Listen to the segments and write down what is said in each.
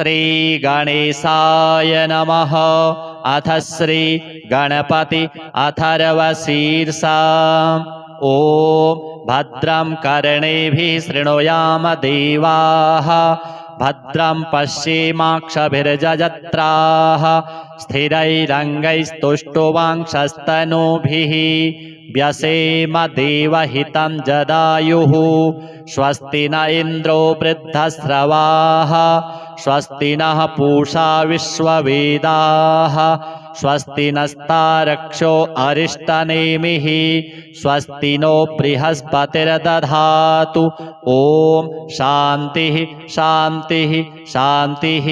श्री गणेशाय नमः। अथ श्री गणपति अथर्वशीर्षा। ॐ भद्रं कर्णेभिः शृणुयाम देवाः, भद्रं पश्येमाक्षभिर्यजत्राः, स्थिरैरङ्गैस्तुष्टुवांशस्तनूभिः व्यसेम देवहितं जदायुः। स्वस्ति न इन्द्रो वृद्धश्रवाः, स्वस्ति नः पूषा विश्ववेदाः, स्वस्ति नस्तारक्षो अरिष्टनेमिः, स्वस्ति नो बृहस्पतिर्दधातु। ॐ शान्तिः शान्तिः शान्तिः।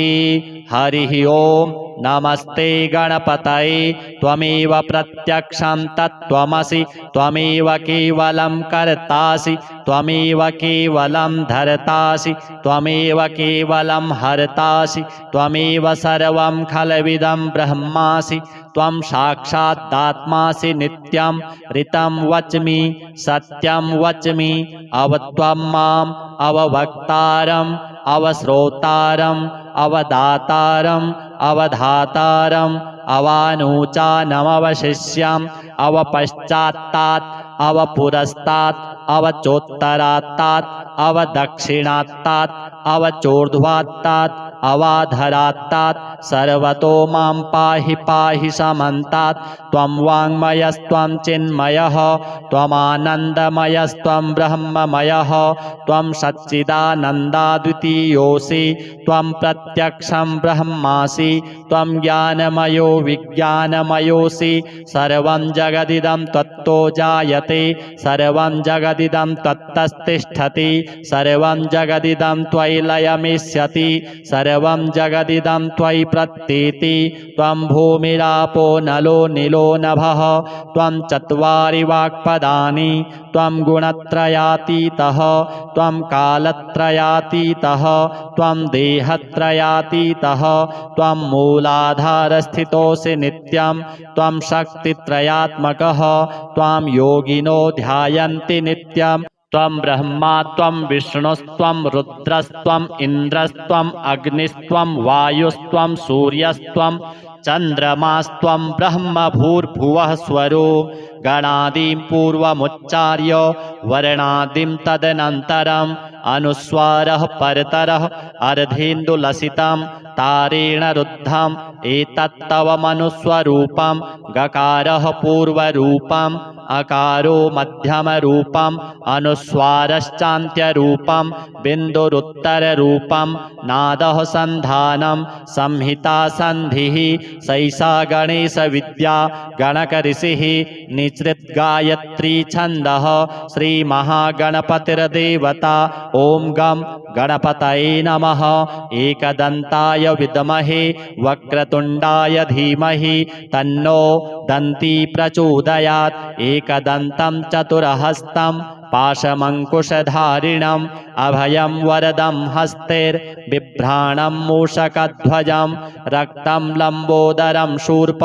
हरिः ओम्। नमस्ते गणपतये। त्वमेव प्रत्यक्षं तत्त्वमसि, त्वमेव केवलं कर्तासि, त्वमेव केवलं धर्तासि, त्वमेव केवलं हर्तासि, त्वमेव सर्वं खलविदं ब्रह्मासि। त्वं साक्षादात्मासि नित्यं ऋतं वच्मि सत्यं वच्मि। अवत्वं माम् अववक्तारम् अवश्रोतारम् अवदातारम् अवधातारम् अवानूचानमवशिष्यम् अवपश्चात्तात् अवपुरस्तात् अवचोत्तरात्तात् अवदक्षिणात्तात् अवचोर्ध्वात्तात् अवाधरात्तात् सर्वतो मां पाहि पाहि समन्तात्। त्वं वाङ्मयस्त्वं चिन्मयः, त्वमानन्दमयस्त्वं ब्रह्ममयः, त्वं सच्चिदानन्दाद्वितीयोऽसि, त्वं प्रत्यक्षं ब्रह्मासि, त्वं ज्ञानमयो विज्ञानमयोऽसि। सर्वं जगदिदं त्वत्तो जायते, सर्वं जगदिदं त्वत्तस्तिष्ठति, सर्वं जगदिदं त्वयि लयमिष्यति, सर्वं जगदिदं त्वयि प्रत्येति। त्वं भूमिरापो नलो नीलो नभः, त्वं चत्वारि वाक्पदानि, त्वं गुणत्रयातीतः, त्वं कालत्रयातीतः, त्वं देहत्रयातीतः, त्वं मूलाधारस्थितोऽसि नित्यं, त्वं शक्तित्रयात्मकः, त्वां योगिनो ध्यायन्ति नित्यम्। त्वं ब्रह्मा त्वं विष्णुस्त्वं रुद्रस्त्वम् इन्द्रस्त्वम् अग्निस्त्वं वायुस्त्वं सूर्यस्त्वं चन्द्रमास्त्वं ब्रह्म भूर्भुवः स्वरो। गणादिं पूर्वमुच्चार्य वर्णादिं तदनन्तरम् अनुस्वारः परतरः अर्धेन्दुलसितं तारेण रुद्धम् एतत्तव मनुस्वरूपं। गकारः पूर्वरूपम् अकारो मध्यमरूपम् अनुस्वारश्चान्त्यरूपम् बिन्दुरुत्तररूपम् नादः सन्धानं संहिता सन्धिः। सैषा गणेशविद्या गणकऋषिः निसृद्गायत्री छन्दः श्रीमहागणपतिर्देवता। ॐ गं गणपतये नमः। एकदन्ताय विद्महे वक्रतुण्डाय धीमहि तन्नो दन्ती प्रचोदयात्। एकदन्तं चतुरहस्तं पाशमङ्कुशधारिणम् अभयं वरदं हस्तैर्बिभ्राणं मूषकध्वजं। रक्तं लम्बोदरं शूर्प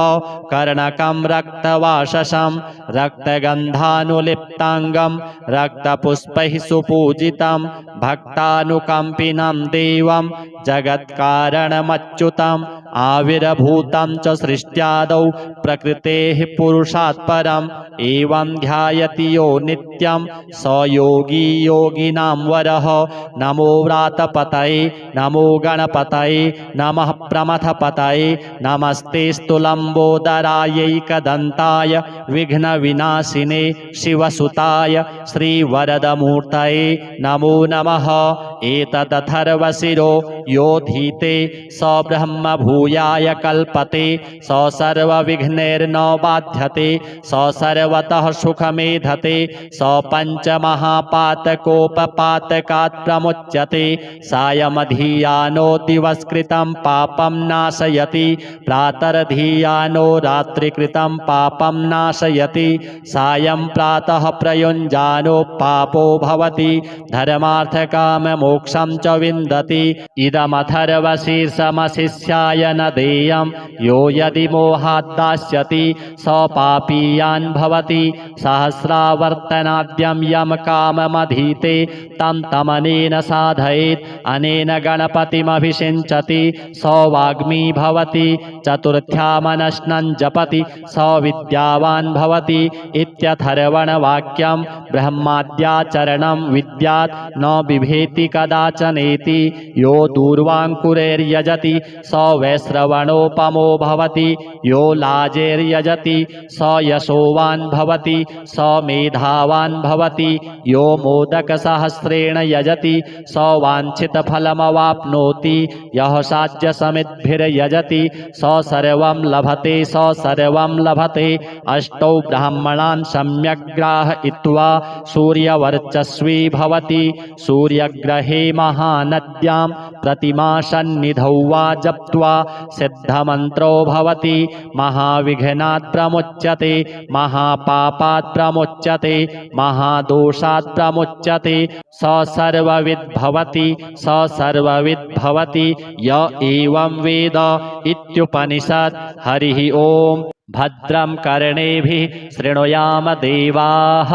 कर्णकं रक्तवाससं रक्तगन्धानुलिप्ताङ्गं रक्तपुष्पैः सुपूजितं। भक्तानुकम्पिनं देवं जगत्कारणमच्युतम् आविर्भूतं च सृष्ट्यादौ प्रकृतेः पुरुषात् परम्। एवं ध्यायति यो नित्यं स योगी योगिनां वरः। नमो व्रातपतये नमो गणपतये नमः प्रमथपतये। नमस्तेऽस्तु लम्बोदरायैकदन्ताय विघ्नविनाशिने शिवसुताय श्रीवरदमूर्तये नमो नमः। एतदथर्वशिरो योधीते स ब्रह्म भूयाय कल्पते, स सर्वविघ्नैर्न बाध्यते, स सर्वतः सुखमेधते, स पञ्चमहापातकोपपातकात् प्रमुच्यते। सायमधियानो दिवसकृतं पापं नाशयति, प्रातर्धियानो रात्रिकृतं पापं नाशयति। सायं प्रातः प्रयुञ्जानो पापो भवति। धर्मार्थकाममोक्षाणां मोक्षं च विन्दति इदमथर्वशीर्षमशिष्याय न देयं यो यदि मोहात् दास्यति स पापीयान् भवति सहस्रावर्तनाद्यं यम काममधीते तं तमनेन साधयेत् अनेन गणपतिमभिषिञ्चति स वाग्मी भवति चतुर्थ्यामनश्नं जपति स विद्यावान् भवति इत्यथर्वणवाक्यं ब्रह्माद्याचरणं विद्यात् न बिभेति कदाचनेति यो दूर्वाङ्कुरैर्यजति स वैश्रवणोपमो भवति यो लाजैर्यजति स यशोवान् भवति स मेधावान् भवति यो मोदकसहस्रेण यजति स वाञ्छितफलमवाप्नोति यः साज्यसमिद्भिर्यजति स सर्वं लभते अष्टौ ब्राह्मणान् सम्यक् ग्राहयित्वा सूर्यवर्चस्वी भवति सूर्यग्रहे महानद्यां प्रतिमासन्निधौ वा जप्त्वा सिद्धमन्त्रो भवति महाविघ्नात् प्रमुच्यते महापापात् प्रमुच्यते महादोषात् प्रमुच्यते स सर्वविद् भवति य एवं वेद इत्युपनिषत्। हरिः ओम्। भद्रं कर्णेभिः शृणुयाम देवाः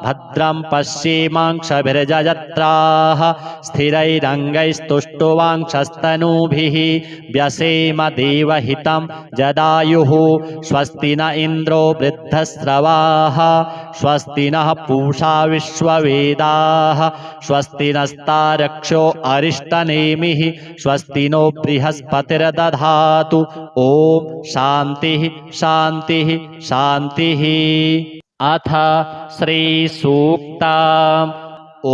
भद्रं पश्येमाक्षभिर्यजत्राः स्थिरैरङ्गैस्तुष्टुवांक्षस्तनूभिः व्यसेम देवहितं जदायुः स्वस्ति न इन्द्रो वृद्धस्रवाः स्वस्ति नः पूषा विश्ववेदाः स्वस्ति नस्तारक्षो अरिष्टनेमिः स्वस्ति नो बृहस्पतिर्दधातु। ॐ शान्तिः शान्तिः शान्तिः। अथ श्रीसूक्तम्। ॐ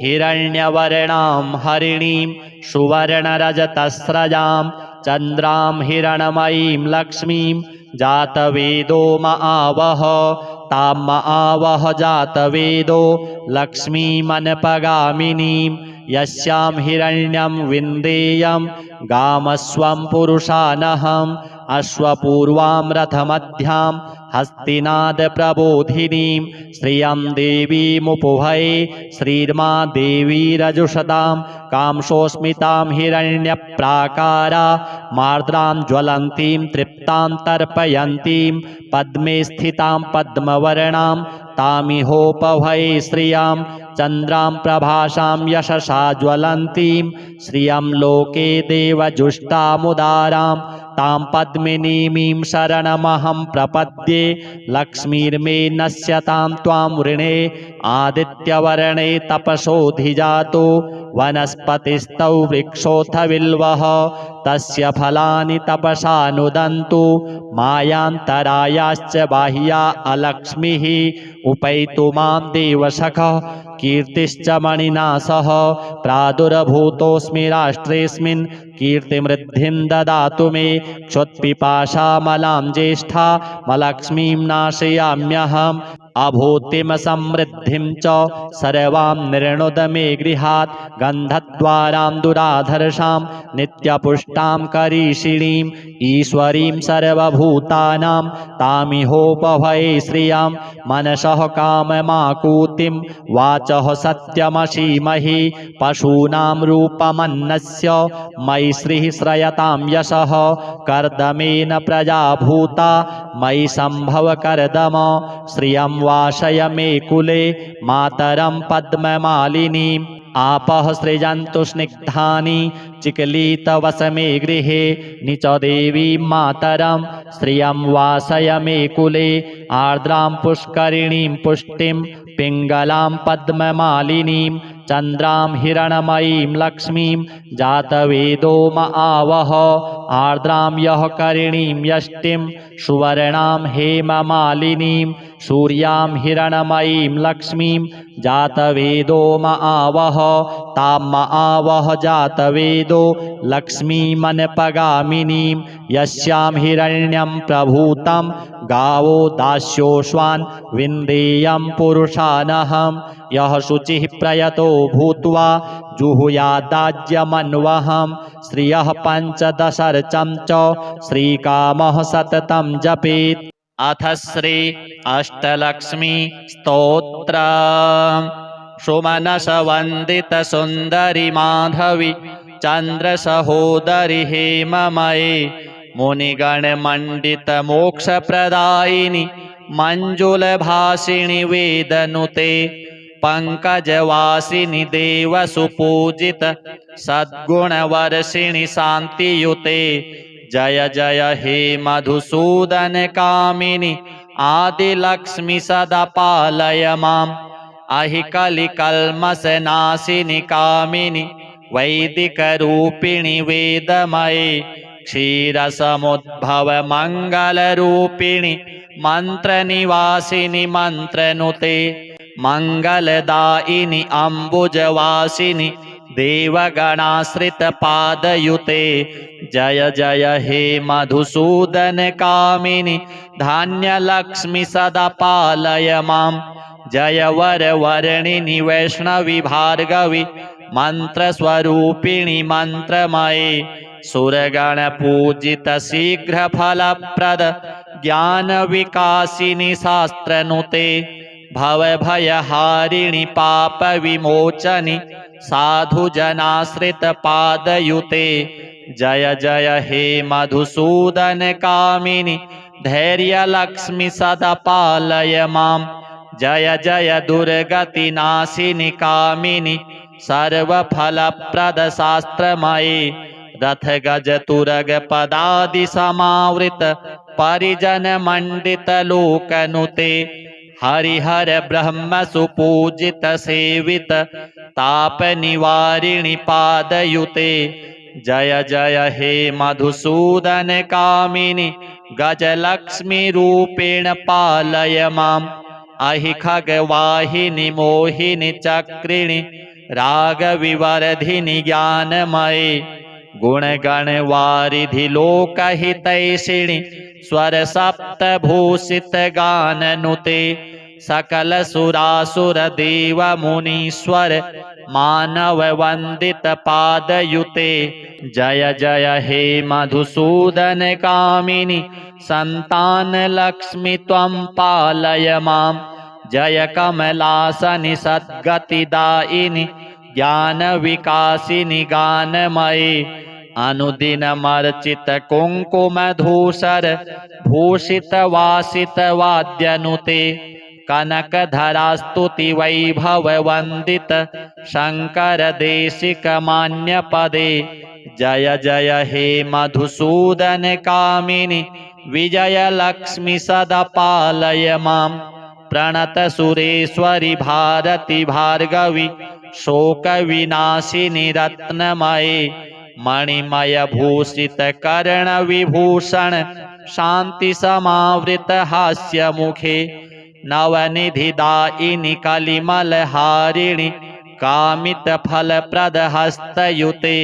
हिरण्यवर्णां हरिणीं सुवर्णरजतस्रजां चन्द्रां हिरणमयीं लक्ष्मीं जातवेदो महावह तां महावह जातवेदो लक्ष्मीमनपगामिनीं यस्यां हिरण्यं विन्देयं गामस्वं पुरुषानहम् अश्वपूर्वां रथमध्यां हस्तिनादप्रबोधिनीं श्रियं देवीमुपभये श्रीर्मा देवी रजुषतां कांसोऽस्मितां हिरण्यप्राकारा मार्द्रां ज्वलन्तीं तृप्तां तर्पयन्तीं पद्मे स्थितां पद्मवर्णां तामिहोपभये श्रियां चन्द्रां प्रभासां यशसा ज्वलन्तीं श्रियं लोके देवजुष्टामुदारां तां पद्मिनीमीं शरणमहं प्रपद्ये लक्ष्मीर्मे नश्यतां त्वां वृणे आदित्यवर्णे तपसोऽधिजातो वनस्पतिस्तौ वृक्षोऽथ बिल्वः तस्य फलानि तपसा नुदन्तु मायान्तरायाश्च बाह्या अलक्ष्मीः उपैतु मां देवसखः कीर्तिश्च मणिना सह प्रादुर्भूतोऽस्मि राष्ट्रेऽस्मिन् कीर्तिमृद्धिं ददातु मे क्षुत्पिपासामलां ज्येष्ठा मलक्ष्मीं नाशयाम्यहम् अभूतिं समृद्धिं च सर्वां निर्णुद मे गृहात् गन्धद्वारां दुराधर्षां नित्यपुष्टां करीषिणीं ईश्वरीं सर्वभूतानां तामिहोपभये श्रियां मनसः काममाकूतिं वाचः सत्यमसीमहि पशूनां रूपमन्नस्य मयि श्रीः श्रयतां यशः कर्दमेन प्रजाभूता मयि सम्भव कर्दम श्रियं वासय मे कुले मातरं पद्ममालिनीम् आपः सृजन्तु स्निग्धानि चिक्लीतवसमे गृहे निच देवीं मातरं श्रियं वासय मे कुले आर्द्रां पुष्करिणीं पुष्टिं पिङ्गलां पद्ममालिनीं चन्द्रां हिरणमयीं लक्ष्मीं जातवेदो महावह आर्द्रां यः करिणीं यष्टिं सुवर्णां हेममालिनीं सूर्यां हिरणमयीं लक्ष्मीं जातवेदो महावह तां महावह जातवेदो लक्ष्मीमनपगामिनीं यस्यां हिरण्यं प्रभूतं गावो दास्योऽश्वान् विन्देयं पुरुषानहम् यः शुचिः प्रयतो भूत्वा जुहुयादाज्यमन्वहं श्रियः पञ्चदशर्चं च श्रीकामः सततं जपेत्। अथ श्री अष्टलक्ष्मी स्तोत्रम्। सुमनसवन्दितसुन्दरि माधवी चन्द्रसहोदरि हेममये मुनिगणमण्डितमोक्षप्रदायिनि मञ्जुलभासिनि वेदनुते पंकजवासिनि देवसुपूजित सद्गुणवर्षिणि शान्तियुते जय जय हे मधुसूदन कामिनि आदिलक्ष्मि सदा पालय माम् अहि कलिकल्मषनाशिनि कामिनि वैदिकरूपिणि वेदमये क्षीरसमुद्भव मङ्गलरूपिणि मन्त्रनिवासिनि मन्त्रनुते मंगलदायिनि अम्बुजवासिनि देवगणाश्रितपादयुते जय जय हे मधुसूदन कामिनि धान्यलक्ष्मि सदा पालय माम् जय वरवर्णिनि वैष्णवी भार्गवी मन्त्रस्वरूपिणि मन्त्रमये सुरगणपूजित शीघ्रफलप्रद ज्ञानविकासिनि शास्त्रनुते भवभयहारिणि पापविमोचनि साधुजनाश्रितपादयुते जय जय हे मधुसूदन कामिनि धैर्यलक्ष्मि सदा पालय माम् जय जय दुर्गतिनाशिनि कामिनि सर्वफलप्रद शास्त्रमये रथ गज तुरग पदादि समावृत परिजन मंडित लोकनुते हरिहर ब्रह्म सुपूजित सेवित ताप निवारिणि पादयुते जय जय हे मधुसूदन कामिनि गजलक्ष्मी रूपेण पालय माम् अहि खगवाहिनि मोहिनि चक्रिणि रागविवर्धिनि ज्ञानमये गुणगणवारिधि लोकहितैषिणि स्वरसप्तभूषित गाननुते सकल सुरासुर देव मुनीश्वर मानव वंदित पादयुते जय जय हे मधुसूदन कामिनि संतान लक्ष्मी त्वं पालय माम् जय कमलासनि सद्गतिदायिनि ज्ञान विकासिनि गानमये अनुदिनमर्चित कुङ्कुमधूसर भूषित वासित वाद्यनुते कनकधरा स्तुति वैभव वंदित शंकर देशिक मान्य पदे जय जय हे मधुसूदन कामिनि विजय लक्ष्मी सदा पालय माम् प्रणत सुरेश्वरि भारती भार्गवी शोक विनाशिनि रत्नमये मणिमय भूषित कर्ण विभूषण शांति समावृत हास्य मुखे नवनिधिदायिनि कलिमल हारिणि कामित फल प्रद हस्तयुते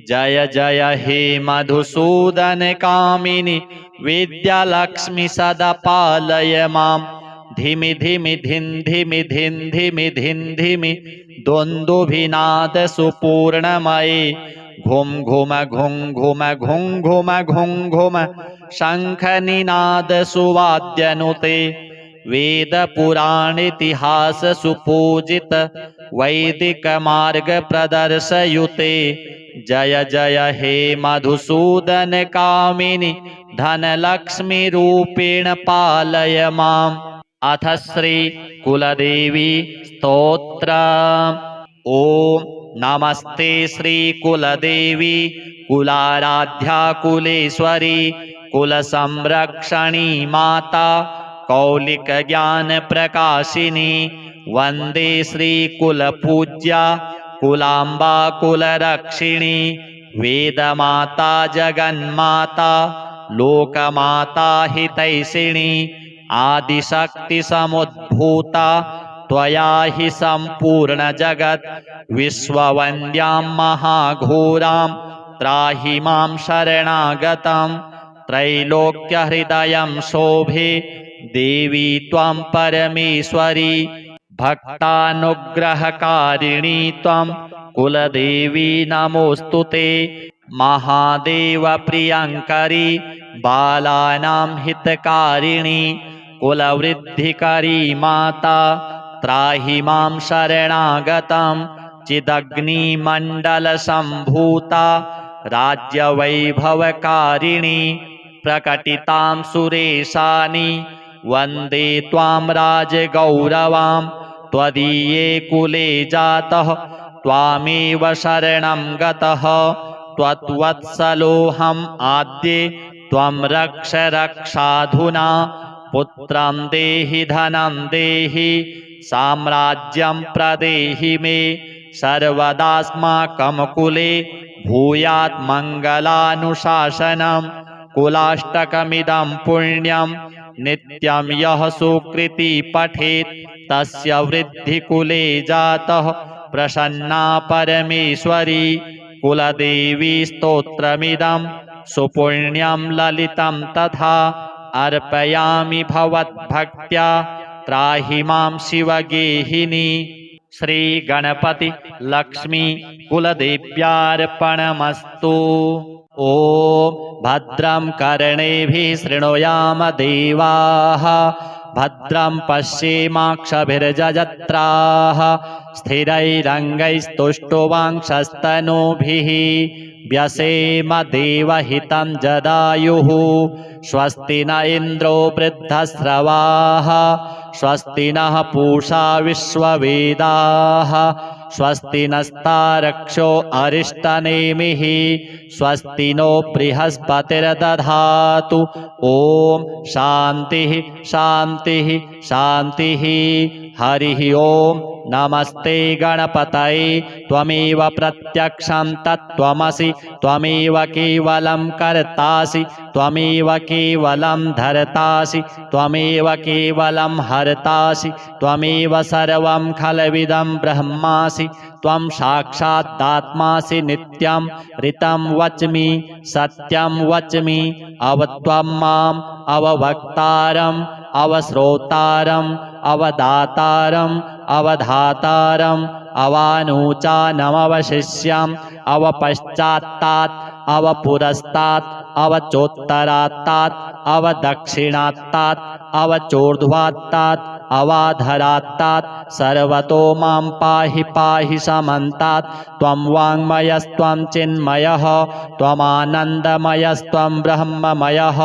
जय जय हे मधुसूदन कामिनि विद्यालक्ष्मी सदा पालय माम् धिमि धिमि धिन धिमि धिन धिमि धिन धिमि द्वन्द्वभिनाद सुपूर्णमये घुम घुम घुं घुम घुं घुम घुं घुम शंख निनाद सुवाद्यनुते वेद पुराण इतिहास सुपूजित वैदिक मार्ग प्रदर्शयुते जय जय हे मधुसूदन कामिनि धनलक्ष्मी रूपेण पालय माम् अथ श्री कुलदेवी स्तोत्र ओम नमस्ते श्री कुलदेवी कुलाराध्या कुलेश्वरी कुल संरक्षणी माता कौलिक ज्ञान प्रकाशिनी वंदे श्री कुल पूज्या कुलांबा कुलरक्षिणी वेदमाता जगन्माता लोकमाता हितैषिणी आदिशक्ति समुद्भूता त्वया हि संपूर्ण जगत विश्ववन्द्यां महाघोरां त्राहि मां शरणागतं त्रैलोक्य हृदयं शोभे देवी त्वं परमेश्वरी भक्तानुग्रहकारिणी त्वं कुलदेवी नमोस्तुते महादेव प्रियंकरी बालानां हितकारिणी कुलवृद्धिकरी माता त्राहि मां शरणागतं चिदग्निमण्डलसम्भूता राज्यवैभवकारिणी प्रकटितां सुरेशानि वन्दे त्वां राजगौरवां त्वदीये कुले जातः त्वामेव शरणं गतः त्वत्वत्सलोऽहम् आद्ये त्वं रक्ष रक्षाधुना पुत्रं देहि धनं देहि साम्राज्यं प्रदेहि मे सर्वदास्माकं कुले भूयात् मङ्गलानुशासनं कुलाष्टकमिदं पुण्यं नित्यं यः सुकृति पठेत् तस्य वृद्धिकुले जातः प्रसन्ना परमेश्वरी कुलदेवी स्तोत्रमिदं सुपुण्यं ललितं तथा अर्पयामि भवद्भक्त्या त्राहि मां शिवगेहिनी। श्री गणपति लक्ष्मी कुलदेव्यार्पणमस्तु। ॐ भद्रं कर्णेभिः शृणुयाम देवाः भद्रं पश्येमाक्षभिर्यजत्राः स्थिरैरङ्गैस्तुष्टुवांशस्तनूभिः व्यसेम देवहितं जदायुः स्वस्ति न इन्द्रो वृद्धस्रवाः स्वस्ति नः पूषा विश्ववेदाः स्वस्ति नस्तारक्षो अरिष्टनेमिः स्वस्ति नो बृहस्पतिर्दधातु। ॐ शान्तिः शान्तिः शान्तिः। हरिः ॐ नमस्ते गणपतये त्वमेव प्रत्यक्षं तत्त्वमसि त्वमेव केवलं कर्तासि त्वमेव केवलं धर्तासि त्वमेव केवलं हर्तासि त्वमेव सर्वं खलविदं ब्रह्मासि त्वं साक्षादात्मासि नित्यं ऋतं वच्मि सत्यं वच्मि अवत्वं माम् अववक्तारम् अवश्रोतारम् अवदातारम् अवधातारम् अवानूचानमवशिष्यम् अवपश्चात्तात् अवपुरस्तात् अवचोत्तरात्तात् अवदक्षिणात्तात् अवचोर्ध्वात्तात् अवाधरात्तात् सर्वतो मां पाहि पाहि समन्तात् त्वं वाङ्मयस्त्वं चिन्मयः त्वमानन्दमयस्त्वं ब्रह्ममयः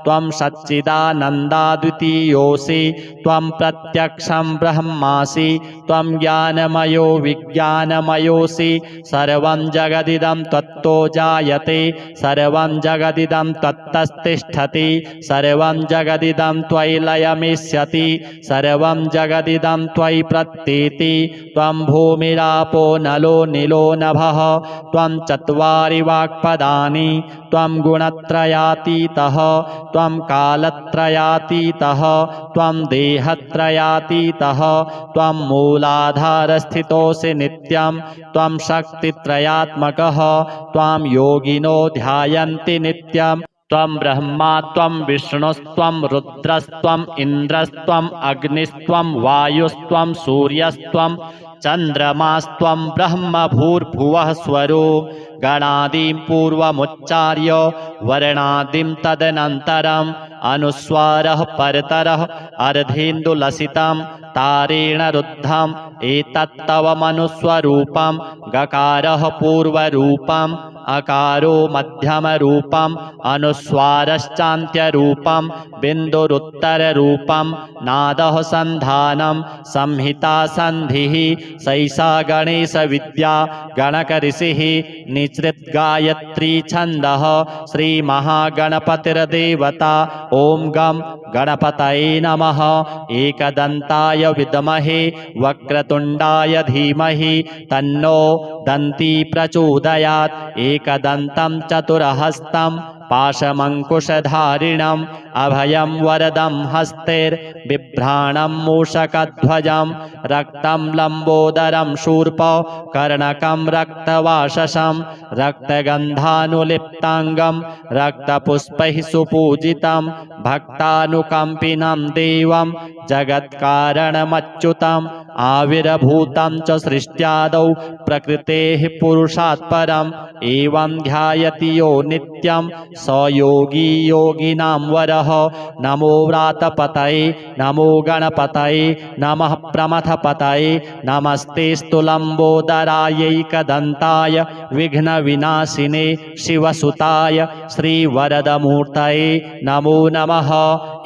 त्वं सच्चिदानन्दाद्वितीयोऽसि त्वं प्रत्यक्षं ब्रह्मासि त्वं ज्ञानमयो विज्ञानमयोऽसि सर्वं जगदिदं त्वत्तो जायते सर्वं जगदिदं त्वत्तस्तिष्ठति सर्वं जगदिदं त्वयि लयमिष्यति सर्वं जगदिदं त्वयि प्रत्येति त्वं भूमिरापो नलो नीलो नभः त्वं चत्वारि वाक्पदानि त्वं गुणत्रयातीतः त्वं कालत्रयातीतः त्वं देहत्रयातीतः त्वं मूलाधारस्थितोऽसि नित्यं त्वं शक्तित्रयात्मकः त्वां योगिनो ध्यायन्ति नित्यम् त्वं ब्रह्मा त्वं विष्णुस्त्वं रुद्रस्त्वम् इन्द्रस्त्वम् अग्निस्त्वं वायुस्त्वं सूर्यस्त्वं चन्द्रमास्त्वं ब्रह्म भूर्भुवः स्वरो गणादिं पूर्वमुच्चार्य वर्णादिं तदनन्तरम् अनुस्वारः परतरः अर्धेन्दुलसितं तारेण रुद्धम् एतत्तव मनुस्वरूपं गकारः पूर्वरूपम् अकारो मध्यमरूपम् अनुस्वारश्चान्त्यरूपं बिन्दुरुत्तररूपं नादः सन्धानं संहिता सन्धिः सैषा गणेशविद्या गणकऋषिः निसृद्गायत्री छन्दः श्रीमहागणपतिर्देवता ॐ गं गणपतये नमः। एकदन्ताय विद्महे वक्रतुण्डाय धीमहि तन्नो दन्ती प्रचोदयात् एकदन्तं चतुरहस्तं पाशमङ्कुशधारिणम् अभयं वरदं हस्तैर्बिभ्राणं मूषकध्वजं रक्तं लम्बोदरं शूर्प कर्णकं रक्तवाससं रक्तगन्धानुलिप्ताङ्गं रक्तपुष्पैः सुपूजितं भक्तानुकम्पिनं देवं जगत्कारणमच्युतम् आविर्भूतं च सृष्ट्यादौ प्रकृतेः पुरुषात् परम् एवं ध्यायति यो नित्यं स योगी योगिनां वरः नमो व्रातपतये नमो गणपतये नमः प्रमथपतये नमस्तेऽस्तु लम्बोदरायैकदन्ताय विघ्नविनाशिने शिवसुताय श्रीवरदमूर्तये नमो नमः।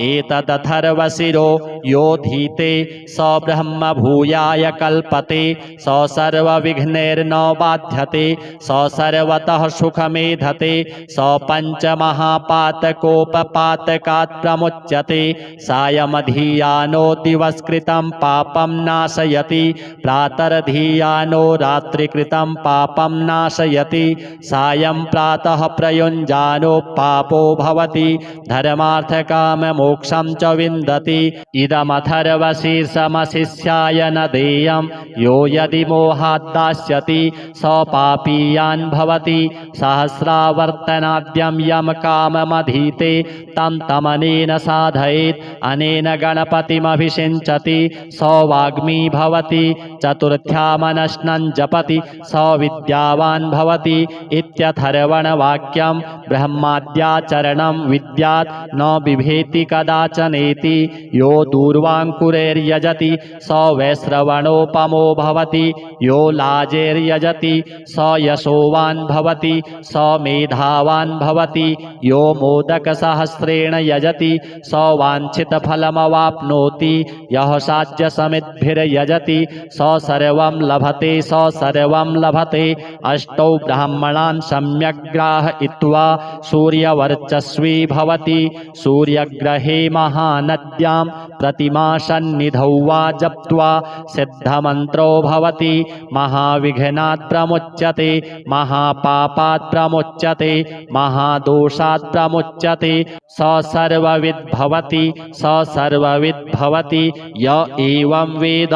एतदथर्वशिरो योधीते स ब्रह्मभूयाय कल्पते स सर्वविघ्नैर्न बाध्यते स सर्वतः सुखमेधते स पञ्चमहापातकोपपातकात् प्रमुच्यते सायमधियानो दिवस्कृतं पापं नाशयति प्रातर्धियानो रात्रिकृतं पापं नाशयति सायं प्रातः प्रयुञ्जानो पापो भवति धर्मार्थकाममोक्षं च विन्दति। इदमथर्वशीर्षमशिष्याय न देयं यो यदि मोहात् दास्यति स पापीयान् भवति सहस्रावर्तनाद्यं यं काममधीते तं तमनेन साधयेत् अनेन गणपतिमभिषिञ्चति स वाग्मी भवति चतुर्थ्यामनश्नं जपति स विद्यावान् भवति इत्यथर्वणवाक्यं ब्रह्माद्याचरणं विद्यात् न बिभेति कदाचनेति यो दूर्वाङ्कुरैर्यजति स वैश्रवणोपमो भवति यो लाजैर्यजति स यशोवान् भवति स मेधावान् भवति यो मोदकसहस्रेण यजति स वाञ्छितफलमवाप्नोति यः साज्यसमिद्भिर्यजति स सर्वं लभते स सर्वं लभते। अष्टौ ब्राह्मणान् सम्यक् ग्राहयित्वा सूर्यवर्चस्वी भवति सूर्यग्रहे महानद्यां प्रतिमासन्निधौ वा जप्त्वा सिद्धमन्त्रो भवति महाविघ्नात् प्रमुच्यते महापापात् प्रमुच्यते महादोषात् प्रमुच्यते स सर्वविद् भवति स सर्वविद् भवति य एवं वेद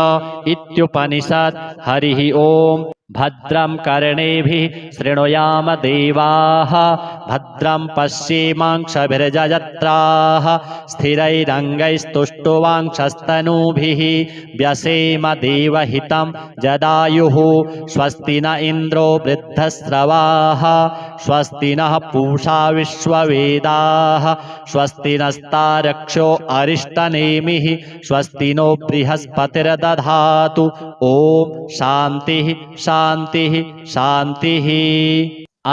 इत्युपनिषत्। हरिः ओम्। भद्रं कर्णेभिः शृणुयाम देवाः भद्रं पश्येमाक्षभिर्यजत्राः स्थिरैरङ्गैस्तुष्टुवांक्षस्तनूभिः व्यसेम देवहितं जदायुः स्वस्ति न इन्द्रो वृद्धस्रवाः स्वस्ति नः पूषा विश्ववेदाः स्वस्ति नस्तारक्षो अरिष्टनेमिः स्वस्ति नो बृहस्पतिर्दधातु। ॐ शान्तिः शान्तिः शान्तिः।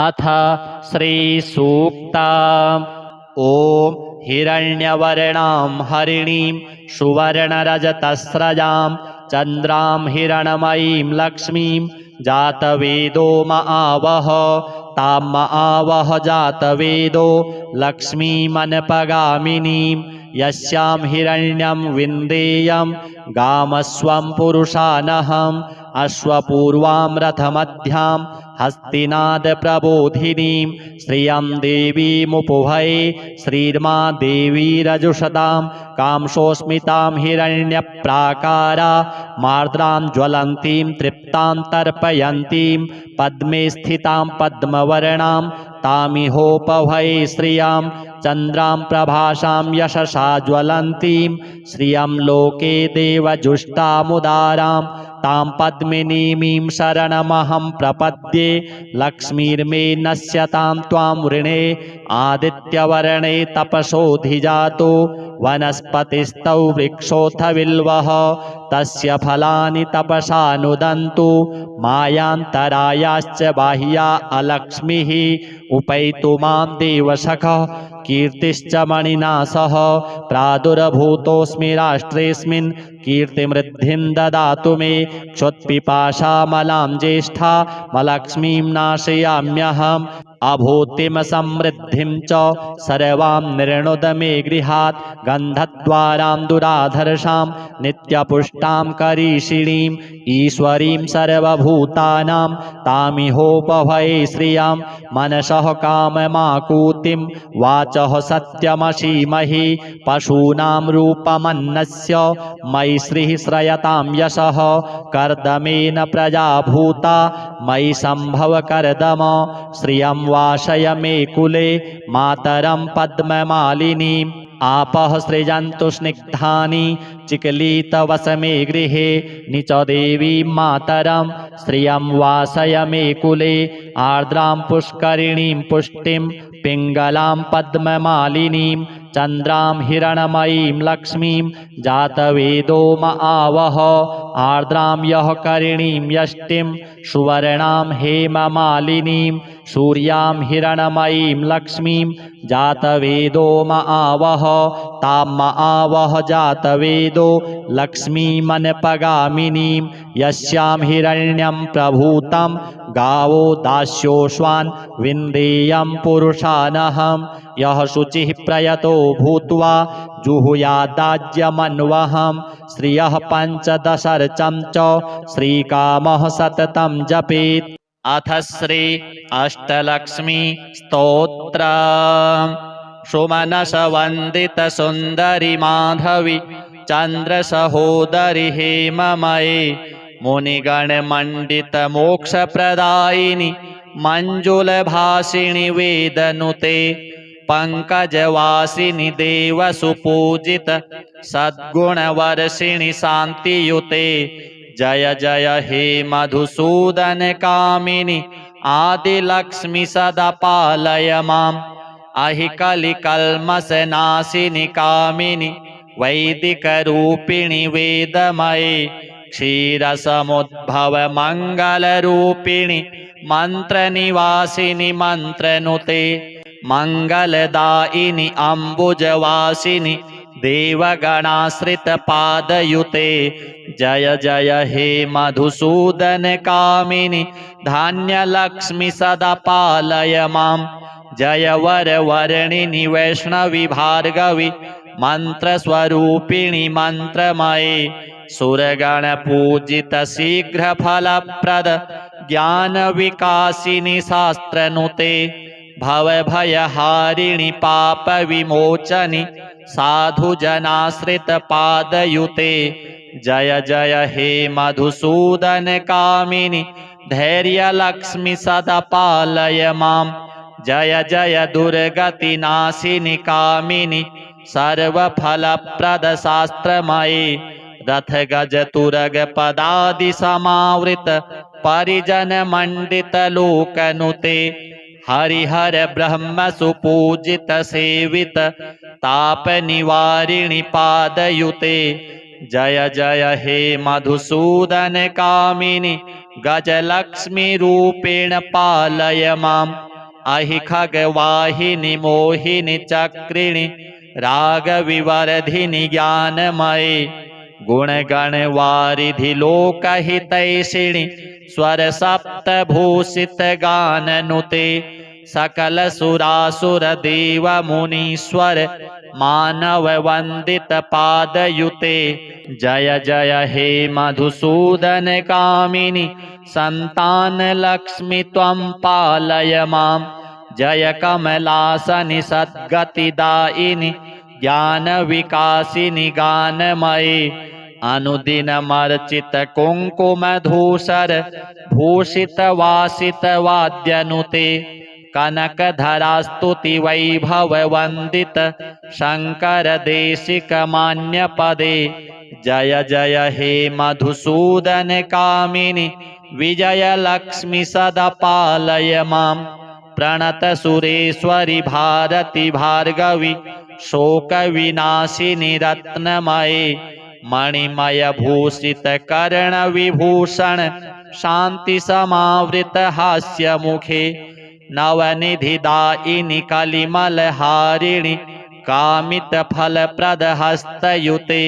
अथ श्रीसूक्तम्। ॐ हिरण्यवर्णां हरिणीं सुवर्णरजतस्रजां चन्द्रां हिरणमयीं लक्ष्मीं जातवेदो म आवह तां म आवह जातवेदो लक्ष्मीमनपगामिनीं यस्यां हिरण्यं विन्देयं गामस्वं पुरुषानहम् अश्वपूर्वां रथमध्यां हस्तिनादप्रबोधिनीं श्रियं देवीमुपभये श्रीर्मा देवी रजुषदां कांसोऽस्मितां हिरण्यप्राकारा मार्द्रां ज्वलन्तीं तृप्तां तर्पयन्तीं पद्मे स्थितां पद्मवर्णां तामिहोपभये श्रियां चन्द्रां प्रभासां यशसा ज्वलन्तीं श्रियं लोके देवजुष्टामुदारां तां पद्मिनीमीं शरणमहं प्रपद्ये लक्ष्मीर्मे नश्यतां त्वां वृणे आदित्यवर्णे तपसोऽधिजातो वनस्पतिस्तौ वृक्षोऽथ बिल्वः तस्य फलानि तपसा नुदन्तु मायान्तरायाश्च बाह्या अलक्ष्मीः उपैतु मां देवसखः कीर्तिश्च मणिना सह प्रादुर्भूतोऽस्मि राष्ट्रेऽस्मिन् कीर्तिमृद्धिं ददातु मे क्षुत्पिपासामलां ज्येष्ठा मलक्ष्मीं नाशयाम्यहम् अभूतिं समृद्धिं च सर्वां निर्णुद मे गृहात् गन्धद्वारां दुराधर्षां नित्यपुष्टां करीषिणीं ईश्वरीं सर्वभूतानां तामिहोपभये श्रियां मनसः काममाकूतिं वाचः सत्यमसीमहि पशूनां रूपमन्नस्य मयि श्रीः श्रयतां यशः कर्दमेन प्रजाभूता मयि सम्भव कर्दम श्रियं वासय मे कुले मातरं पद्ममालिनीं आपः सृजन्तु स्निग्धानि चिक्लीतवसमे गृहे निच देवीं मातरं श्रियं वासय मे कुले आर्द्रां पुष्करिणीं पुष्टिं पिङ्गलां पद्ममालिनीं चन्द्रां हिरणमयीं लक्ष्मीं जातवेदो म आवह आर्द्रां यः करिणीं यष्टिं सुवर्णां हेममालिनीं सूर्यां हिरणमयीं लक्ष्मीं जातवेदो म आवह तां म आवह जातवेदो लक्ष्मीमनपगामिनीं यस्यां हिरण्यं प्रभूतं गावो दास्योऽश्वान् विन्देयं पुरुषानहं यः शुचिः प्रयतो भूत्वा जुहुयादाज्यमन्वहं श्रियः पञ्चदशर्चं च श्रीकामः सततं जपेत्। अथ श्री अष्टलक्ष्मी स्तोत्र। सुमनसवन्दितसुन्दरि माधवी चन्द्रसहोदरि हेममये मुनिगणमण्डितमोक्षप्रदायिनि मञ्जुलभासिनि वेदनुते पंकजवासिनि देवसुपूजित सद्गुणवर्षिणि शान्तियुते जय जय हे मधुसूदन कामिनि आदिलक्ष्मी सदा पालय माम् अहि कलिकल्मषनाशिनि कामिनि वैदिकरूपिणि वेदमये क्षीरसमुद्भव मङ्गलरूपिणि मन्त्रनिवासिनि मन्त्रनुते मंगलदायिनि अम्बुजवासिनि देवगणाश्रितपादयुते जय जय हे मधुसूदन कामिनि धान्यलक्ष्मी सदा पालय माम् जय वरवर्णिनि वैष्णवी भार्गवी मन्त्रस्वरूपिणि मन्त्रमये सुरगणपूजित शीघ्रफलप्रद ज्ञानविकासिनि शास्त्रनुते भवभयहारिणि पापविमोचनि साधुजनाश्रितपादयुते जय जय हे मधुसूदन कामिनि धैर्यलक्ष्मी सदा पालय माम् जय जय दुर्गतिनाशिनि कामिनि सर्वफलप्रद शास्त्रमये रथगजतुरगपदादिसमावृत परिजनमण्डितलोकनुते हरिहर ब्रह्म सुपूजित सेवित तापनिवारिणि पादयुते जय जय हे मधुसूदन कामिनि गजलक्ष्मी रूपेण पालय माम् अहि खगवाहिनि मोहिनि चक्रिणि रागविवर्धिनि ज्ञानमये गुणगणवारिधि लोकहितैषिणि स्वरसप्तभूषितगाननुते सकलसुरासुरदेवमुनीश्वर मानववन्दितपादयुते जय जय हे मधुसूदन कामिनि सन्तानलक्ष्मी त्वं पालय माम् जय कमलासनि सद्गतिदायिनि ज्ञानविकासिनि गानमये अनुदिनमर्चित कुङ्कुमधूसर भूषितवासित वाद्यनुते कनकधरास्तुति वैभववन्दित शङ्कर देशिकमान्यपदे जय जय हे मधुसूदन कामिनि विजयलक्ष्मी सदा पालय माम् प्रणत सुरेश्वरि भारती भार्गवी शोकविनाशिनि रत्नमये मणिमय भूषित कर्ण विभूषण शांति समावृत हास्य मुखे नवनिधिदायिनि कलिमलहारिणि कामित फलप्रद हस्तयुते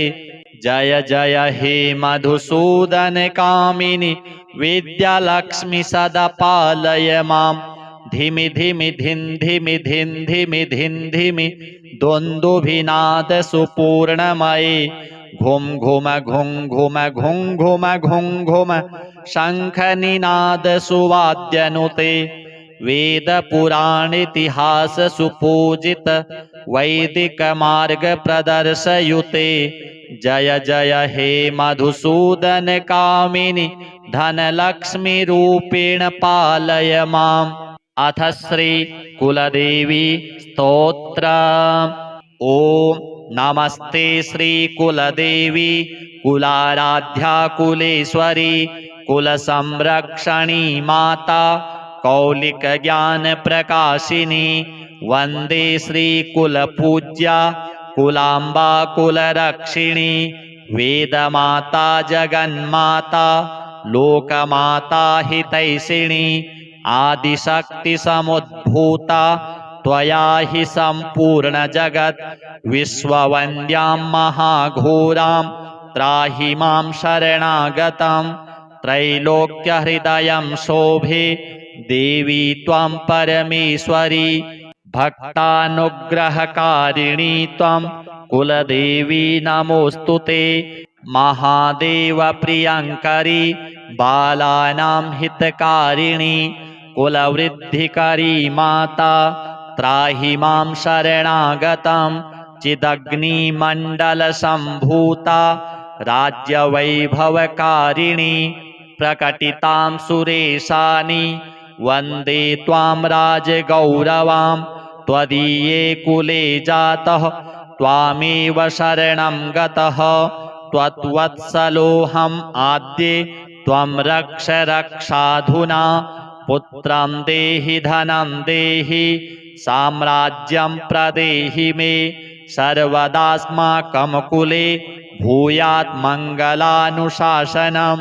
जय जय हे मधुसूदन कामिनि विद्यालक्ष्मी सदा पालय माम् धिमि धिमि धिन् धिमि धिन् धिमि धिन् धिमि द्वन्द्वभिनाद सुपूर्णमये घुम घुम घुं घुम घुं घुम घुं घुम शंखनिनाद सुवाद्यनुते वेद पुराणेतिहास सुपूजित वैदिक मार्ग प्रदर्शयुते जय जय हे मधुसूदन कामिनि धनलक्ष्मी रूपेण पालय माम्। अथ श्री कुलदेवी स्तोत्र। ॐ नमस्ते श्रीकुलदेवी कुलाराध्या कुलेश्वरी कुलसंरक्षणी माता कौलिकज्ञानप्रकाशिनी वन्दे श्रीकुलपूज्या कुलाम्बा कुलरक्षिणी वेदमाता जगन्माता लोकमाता हितैषिणी आदिशक्तिसमुद्भूता त्वया हि सम्पूर्णजगत् विश्ववन्द्यां महाघोरां त्राहि मां शरणागतं त्रैलोक्यहृदयं शोभे देवी त्वं परमेश्वरी भक्तानुग्रहकारिणी त्वं कुलदेवी नमोऽस्तु ते महादेवप्रियङ्करी बालानां हितकारिणी कुलवृद्धिकरी माता त्राहि मां शरणागतं चिदग्निमण्डलसम्भूता राज्यवैभवकारिणी प्रकटितां सुरेशानि वन्दे त्वां राजगौरवां त्वदीये कुले जातः त्वामेव शरणं गतः त्वद्वत्सलोऽहम् आद्ये त्वं रक्ष रक्षाधुना पुत्रं देहि धनं देहि साम्राज्यं प्रदेहि मे सर्वदास्माकं कुले भूयात् मङ्गलानुशासनं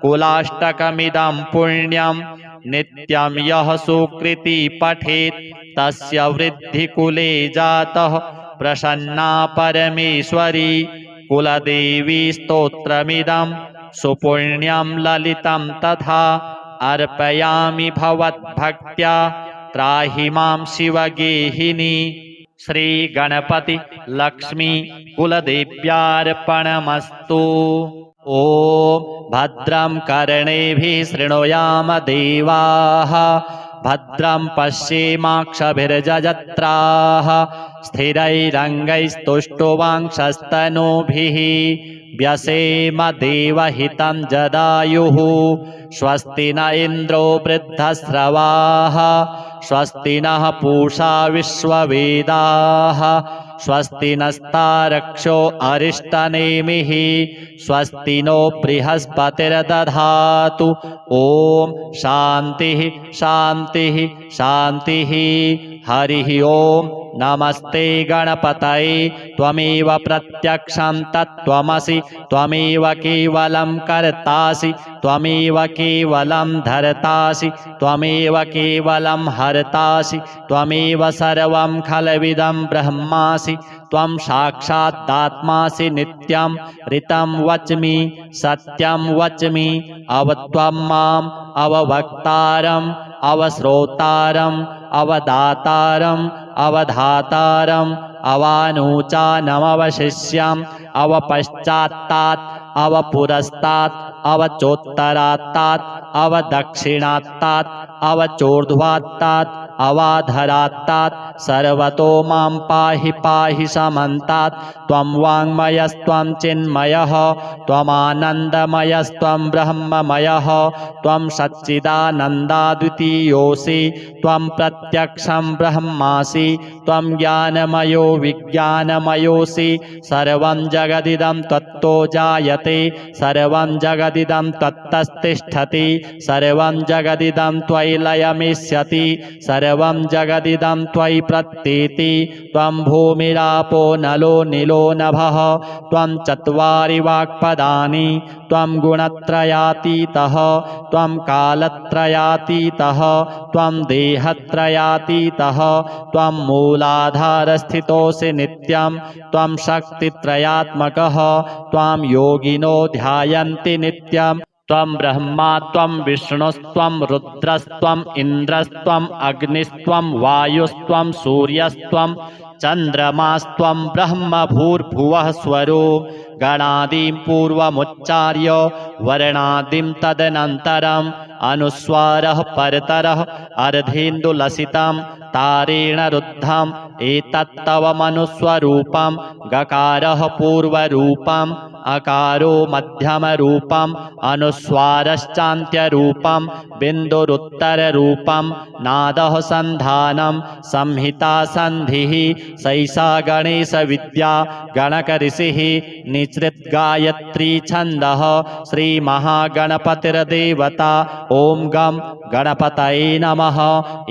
कुलाष्टकमिदं पुण्यं नित्यं यः सुकृति पठेत् तस्य वृद्धिकुले जातः प्रसन्ना परमेश्वरी कुलदेवी स्तोत्रमिदं सुपुण्यं ललितं तथा अर्पयामि भवद्भक्त्या त्राहि मां शिवगेहिनी। श्री गणपति लक्ष्मी कुलदेव्यार्पणमस्तु। ॐ भद्रं कर्णेभिः शृणुयाम देवाः भद्रं पश्येमाक्षभिर्जजत्राः स्थिरैरङ्गैस्तुष्टुवांशस्तनूभिः व्यसेम देवहितं जदायुः स्वस्ति न इन्द्रो वृद्धस्रवाः स्वस्ति नः पूषा विश्ववेदाः स्वस्ति नस्तारक्षो अरिष्टनेमिः स्वस्ति नो बृहस्पतिर्दधातु। ॐ शान्तिः शान्तिः शान्तिः। हरिः ॐ नमस्ते गणपतये त्वमेव प्रत्यक्षं तत्त्वमसि त्वमेव केवलं कर्तासि त्वमेव केवलं धर्तासि त्वमेव केवलं हर्तासि त्वमेव सर्वं खलविदं ब्रह्मासि त्वं साक्षादात्मासि नित्यं ऋतं वच्मि सत्यं वच्मि अवत्वं माम् अववक्तारम् अवश्रोतारम् अवदातारम् अवधातारम् अवानूचानमवशिष्यम् अवपश्चात्तात् अवपुरस्तात् अवचोत्तरात्तात् अवदक्षिणात्तात् अवचोर्ध्वात्तात् अवाधरात्तात् सर्वतो मां पाहि पाहि समन्तात् त्वं वाङ्मयस्त्वं चिन्मयः त्वमानन्दमयस्त्वं ब्रह्ममयः त्वं सच्चिदानन्दाद्वितीयोऽसि त्वं प्रत्यक्षं ब्रह्मासि त्वं ज्ञानमयो विज्ञानमयोऽसि सर्वं जगदिदं त्वत्तो जायते सर्वं जगदिदं त्वत्तस्तिष्ठति सर्वं जगदिदं त्वयि लयमिष्यति सर्वं जगदिदं त्वयि प्रत्येति त्वं भूमिरापो नलो नीलो नभः त्वं चत्वारि वाक्पदानि त्वं गुणत्रयातीतः त्वं कालत्रयातीतः त्वं देहत्रयातीतः त्वं मूलाधारस्थितोऽसि नित्यं त्वं शक्तित्रयात्मकः त्वां योगिनो ध्यायन्ति नित्यम् त्वं ब्रह्मा त्वं विष्णुस्त्वं रुद्रस्त्वम् इन्द्रस्त्वम् अग्निस्त्वं वायुस्त्वं सूर्यस्त्वं चन्द्रमास्त्वं ब्रह्म भूर्भुवः स्वरो गणादिं पूर्वमुच्चार्य वर्णादिं तदनन्तरम् अनुस्वारः परतरः अर्धेन्दुलसितं तारेण रुद्धम् एतत्तव मनुस्वरूपं गकारः पूर्वरूपम् अकारो मध्यमरूपम् अनुस्वारश्चान्त्यरूपं बिन्दुरुत्तररूपं नादः सन्धानं संहिता सन्धिः सैषा गणेशविद्या गणकऋषिः निसृद्गायत्री छन्दः श्रीमहागणपतिर्देवता ॐ गं गणपतये नमः।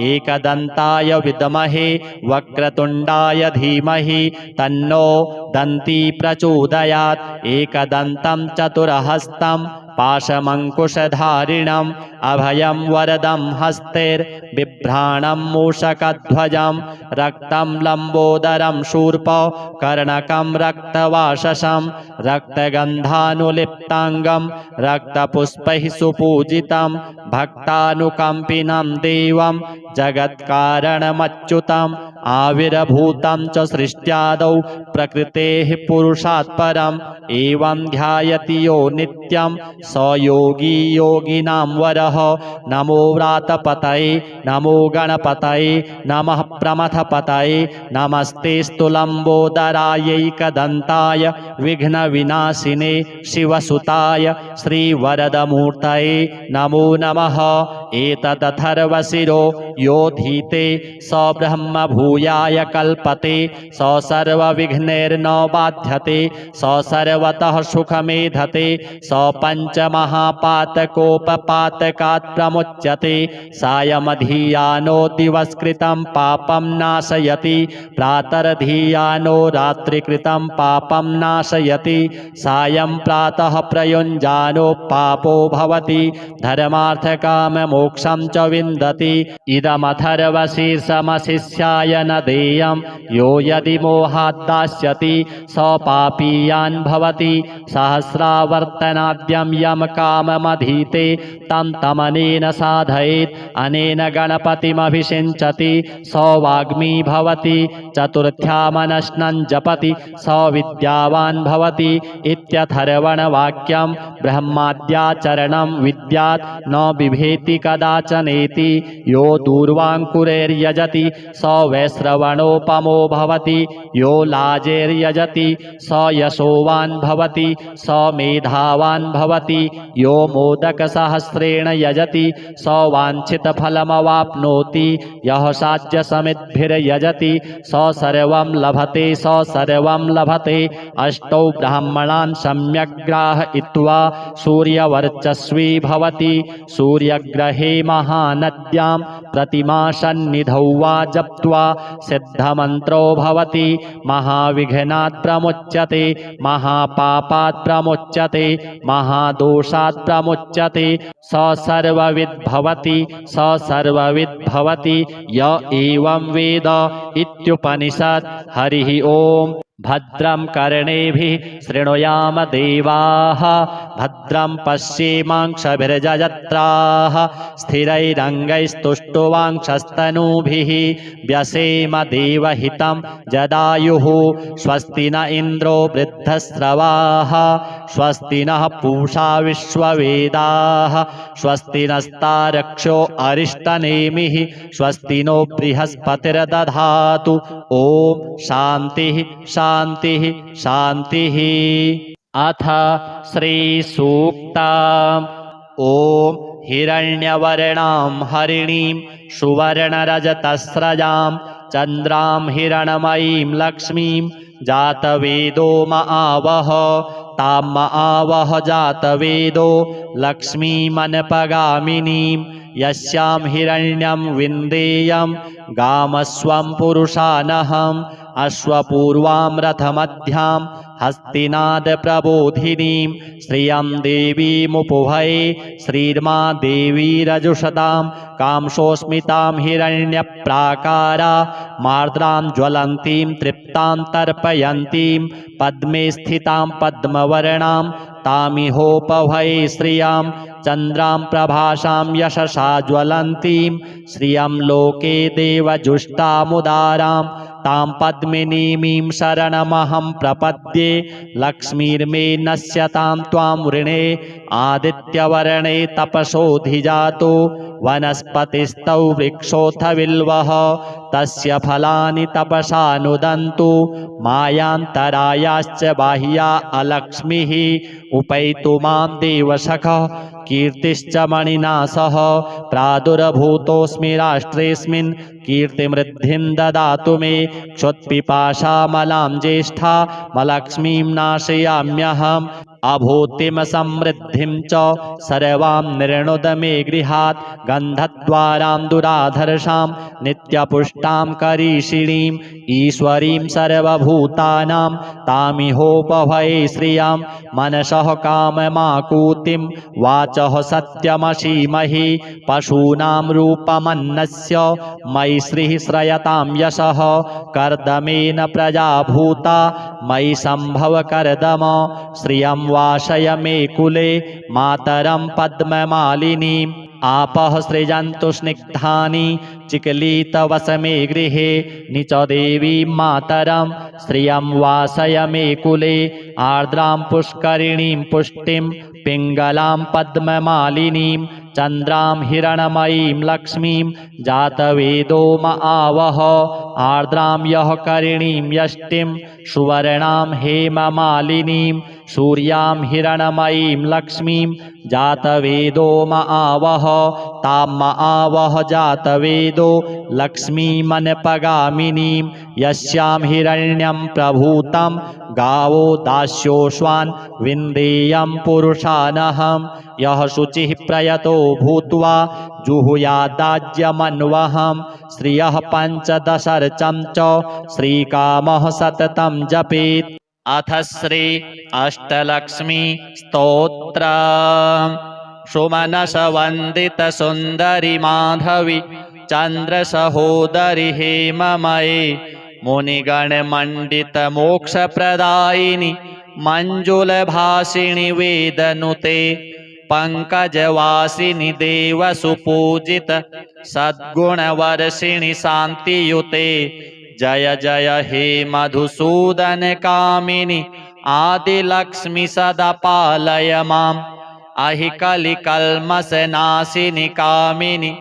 एकदन्ताय विद्महे वक्रतुण्डाय धीमहि तन्नो दन्ती प्रचोदयात्। एकदन्तं चतुर्हस्तं पाशमङ्कुशधारिणम् अभयं वरदं हस्तैर्बिभ्राणं मूषकध्वजं रक्तं लम्बोदरं शूर्प कर्णकं रक्तवाससं रक्तगन्धानुलिप्ताङ्गं रक्तपुष्पैः सुपूजितं भक्तानुकम्पिनं देवं जगत्कारणमच्युतम् आविर्भूतं च सृष्ट्यादौ प्रकृतेः पुरुषात् परम् एवं ध्यायति यो नित्यं स योगी योगिनां वरः। नमो व्रातपतये नमो गणपतये नमः प्रमथपतये नमस्तेऽस्तु लम्बोदरायैकदन्ताय विघ्नविनाशिने शिवसुताय श्रीवरदमूर्तये नमो नमः। एतदथर्वशिरो यो धीते स ब्रह्म भूयाय कल्पते स सर्वविघ्नैर्न बाध्यते स सर्वतः सुखमेधते स पञ्चमहापातकोपपातकात् प्रमुच्यते सायमधियानो दिवस्कृतं पापं नाशयति प्रातर्धियानो रात्रिकृतं पापं नाशयति सायं प्रातः प्रयुञ्जानो पापो भवति धर्मार्थकाममोक्षं च विन्दति। इदमथर्वशीर्षमशिष्याय न देयं यो यदि मोहात् दास्यति स पापीयान् भवति सहस्रावर्तनाद्यं यम काममधीते तं तमनेन साधयेत् अनेन गणपतिमभिषिञ्चति स वाग्मी भवति चतुर्थ्यामनश्नं जपति स विद्यावान् भवति इत्यथर्वणवाक्यं ब्रह्माद्याचरणं विद्यात् न बिभेति कदाचनेति यो दूर्वाङ्कुरैर्यजति स वैश्रवणोपमो भवति यो लाजैर्यजति स यशोवान् भवति स मेधावान् भवति यो मोदकसहस्रेण यजति स वाञ्छितफलमवाप्नोति यः साध्यसमिद्भिर्यजति स सर्वं लभते स सर्वं लभते। अष्टौ ब्राह्मणान् सम्यक् ग्राहयित्वा सूर्यवर्चस्वी भवति सूर्यग्रहे महानद्यां प्रतिमासन्निधौ वा जप्त्वा सिद्धमन्त्रो भवति महाविघ्नात् प्रमुच्यते महापापात् प्रमुच्यते महादोषात् प्रमुच्यते स सर्वविद् भवति स सर्वविद् भवति य एवं वेद इत्युपनिषत्। हरिः ओम्। भद्रं कर्णेभिः शृणुयाम देवाः भद्रं पश्येमाक्षभिर्यजत्राः स्थिरैरङ्गैस्तुष्टुवांक्षस्तनूभिः व्यसेम देवहितं जदायुः स्वस्ति न इन्द्रो वृद्धस्रवाः स्वस्ति नः पूषा विश्ववेदाः स्वस्ति नस्तारक्षो अरिष्टनेमिः स्वस्ति नो बृहस्पतिर्दधातु। ॐ शान्तिः शान्तिः शान्तिः। अथ श्रीसूक्तम्। ॐ हिरण्यवर्णां हरिणीं सुवर्णरजतस्रजां चन्द्रां हिरणमयीं लक्ष्मीं जातवेदो महावह तां महावह जातवेदो लक्ष्मीमनपगामिनीं यस्यां हिरण्यं विन्देयं गामस्वं पुरुषानहम् अश्वपूर्वां रथमध्यां हस्तिनादप्रबोधिनीं श्रियं देवीमुपभये श्रीर्मा देवी रजुषतां कांसोऽस्मितां हिरण्यप्राकारा मार्द्रां ज्वलन्तीं तृप्तां तर्पयन्तीं पद्मे स्थितां पद्मवर्णां तामिहोपभये श्रियां चन्द्रां प्रभासां यशसा ज्वलन्तीं श्रियं लोके देवजुष्टामुदारां तां पद्मिनीमीं शरणमहं प्रपद्ये लक्ष्मीर्मे नश्यतां त्वां वृणे आदित्यवर्णे तपसोऽधिजातो वनस्पतिस्तौ वृक्षोऽथ बिल्वः तस्य फलानि तपसा नुदन्तु मायान्तरायाश्च बाह्या अलक्ष्मीः उपैतु मां देवसखः कीर्तिश्च मणिना सह प्रादुर्भूतोऽस्मि राष्ट्रेऽस्मिन् कीर्तिमृद्धिं ददातु मे क्षुत्पिपासामलां ज्येष्ठा मलक्ष्मीं नाशयाम्यहम् अभूतिं समृद्धिं च सर्वां निर्णुद मे गृहात् गन्धद्वारां दुराधर्षां नित्यपुष्टां करीषिणीं ईश्वरीं सर्वभूतानां तामिहोपभये श्रियां मनसः काममाकूतिं वाचः सत्यमसीमहि पशूनां रूपमन्नस्य मयि श्रीः श्रयतां यशः कर्दमेन प्रजा भूता मयि सम्भव कर्दम श्रियं वासय मे कुले मातरं पद्ममालिनीम् आपः सृजन्तु स्निग्धानि चिकलितवसमे गृहे निच देवीं मातरं श्रियं वासय मे कुले आर्द्रां पुष्करिणीं पुष्टिं पिङ्गलां पद्ममालिनीं चन्द्रां हिरणमयीं लक्ष्मीं जातवेदो म आवह आर्द्रां यः करिणीं यष्टिं सुवर्णां हेममालिनीं सूर्यां हिरणमयीं लक्ष्मीं जातवेदो म आवह तां म आवह जातवेदो लक्ष्मीमनपगामिनीं यस्यां हिरण्यं प्रभूतं गावो दास्योऽश्वान् विन्देयं पुरुषानहं यः शुचिः प्रयतो भूत्वा जुहुयादाज्यमन्वहं श्रियः पञ्चदशर्चं च श्रीकामः सततं जपेत्। अथ श्री अष्टलक्ष्मी स्तोत्र। सुमनसवन्दित सुन्दरि माधवी चन्द्रसहोदरि हेममये मुनिगणमण्डित मोक्षप्रदायिनि मञ्जुलभासिनि वेदनुते पंकजवासिनि देवसुपूजित सद्गुणवर्षिणि शान्तियुते जय जय हे मधुसूदन कामिनि आदिलक्ष्मी सदा पालय माम् अहिकलिकल्मषनाशिनि कामिनि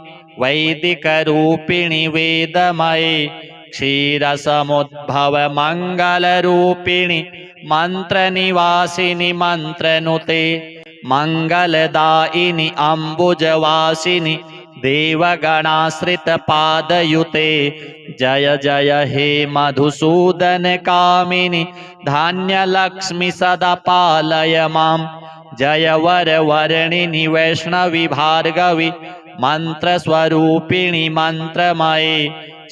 वैदिकरूपिणि वेदमये क्षीरसमुद्भव मङ्गलरूपिणि मन्त्रनिवासिनि मन्त्रनुते मंगलदायिनि अम्बुजवासिनि देवगणाश्रितपादयुते जय जय हे मधुसूदन कामिनि धान्यलक्ष्मी सदा पालय माम् जय वरवर्णिनि वैष्णवी भार्गवी मन्त्रस्वरूपिणि मन्त्रमये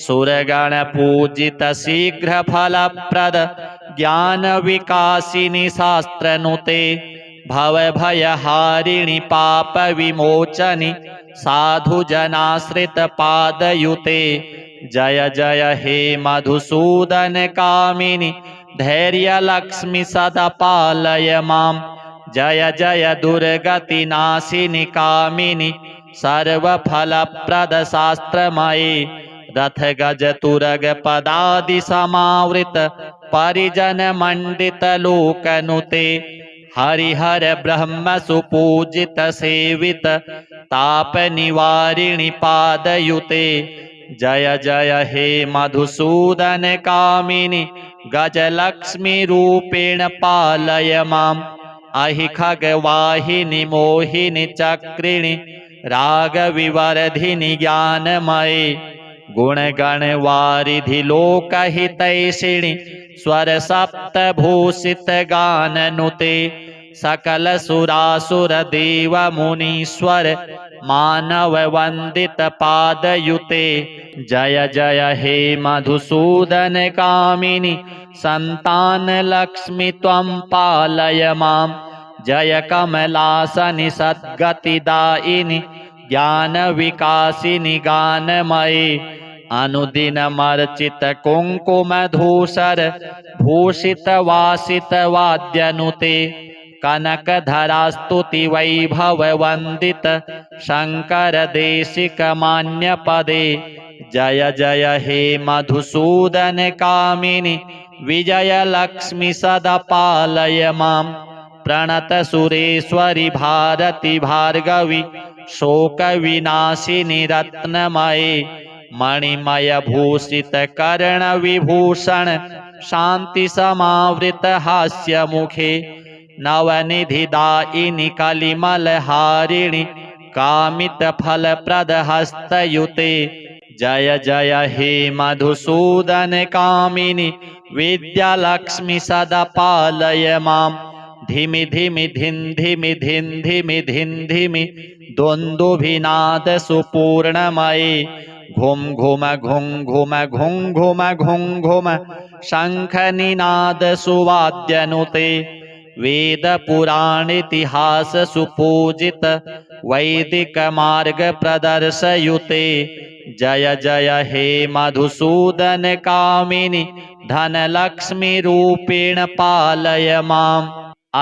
सुरगणपूजित शीघ्रफलप्रद ज्ञानविकासिनि शास्त्रनुते भवभयहारिणि पापविमोचनि साधुजनाश्रितपादयुते जय जय हे मधुसूदन कामिनि धैर्यलक्ष्मी सदा पालय माम् जय जय दुर्गतिनाशिनि कामिनि सर्वफलप्रद शास्त्रमये रथगजतुरग पदादि समावृत परिजनमण्डित लोकनुते हरिहर ब्रह्म सुपूजित सेवित तापनिवारिणि पादयुते जय जय हे मधुसूदन कामिनि गजलक्ष्मी रूपेण पालय माम् अहि खगवाहिनि मोहिनि चक्रिणि रागविवर्धिनि ज्ञानमये गुणगणवारिधि लोकहितैषिणि स्वरसप्तभूषित गाननुते सकल सुरासुर देव मुनीश्वर मानव वंदित पादयुते जय जय हे मधुसूदन कामिनि संतान लक्ष्मी त्वं पालय माम् जय कमलासनि सद्गतिदायिनि ज्ञान विकासिनि गानमये अनुदिनमर्चित कुङ्कुमधूसर भूषित वासित वाद्यनुते कनकधरास्तुति वैभव वंदित शंकर देशिक मान्य पदे जय जय हे मधुसूदन कामिनि विजय लक्ष्मी सदा पालय माम् प्रणत सुरेश्वरि भारती भार्गवी शोकविनाशिनि रत्नमये मणिमयभूषितकर्णविभूषण शान्तिसमावृतहास्यमुखे नवनिधिदायिनि कलिमलहारिणि कामितफलप्रदहस्तयुते जय जय हे मधुसूदन कामिनि विद्यालक्ष्मि सदा पालय माम् धिमि धिमि धिन् धिमि धिन् धिमि धिन् धिमि द्वन्द्वभिनाद सुपूर्णमये घुम घुम घुं घुम घुं घुम घुं घुम शङ्खनिनाद सुवाद्यनुते वेद पुराणेतिहास सुपूजित वैदिक मार्ग प्रदर्शयुते जय जय हे मधुसूदन कामिनि धनलक्ष्मी रूपेण पालय माम्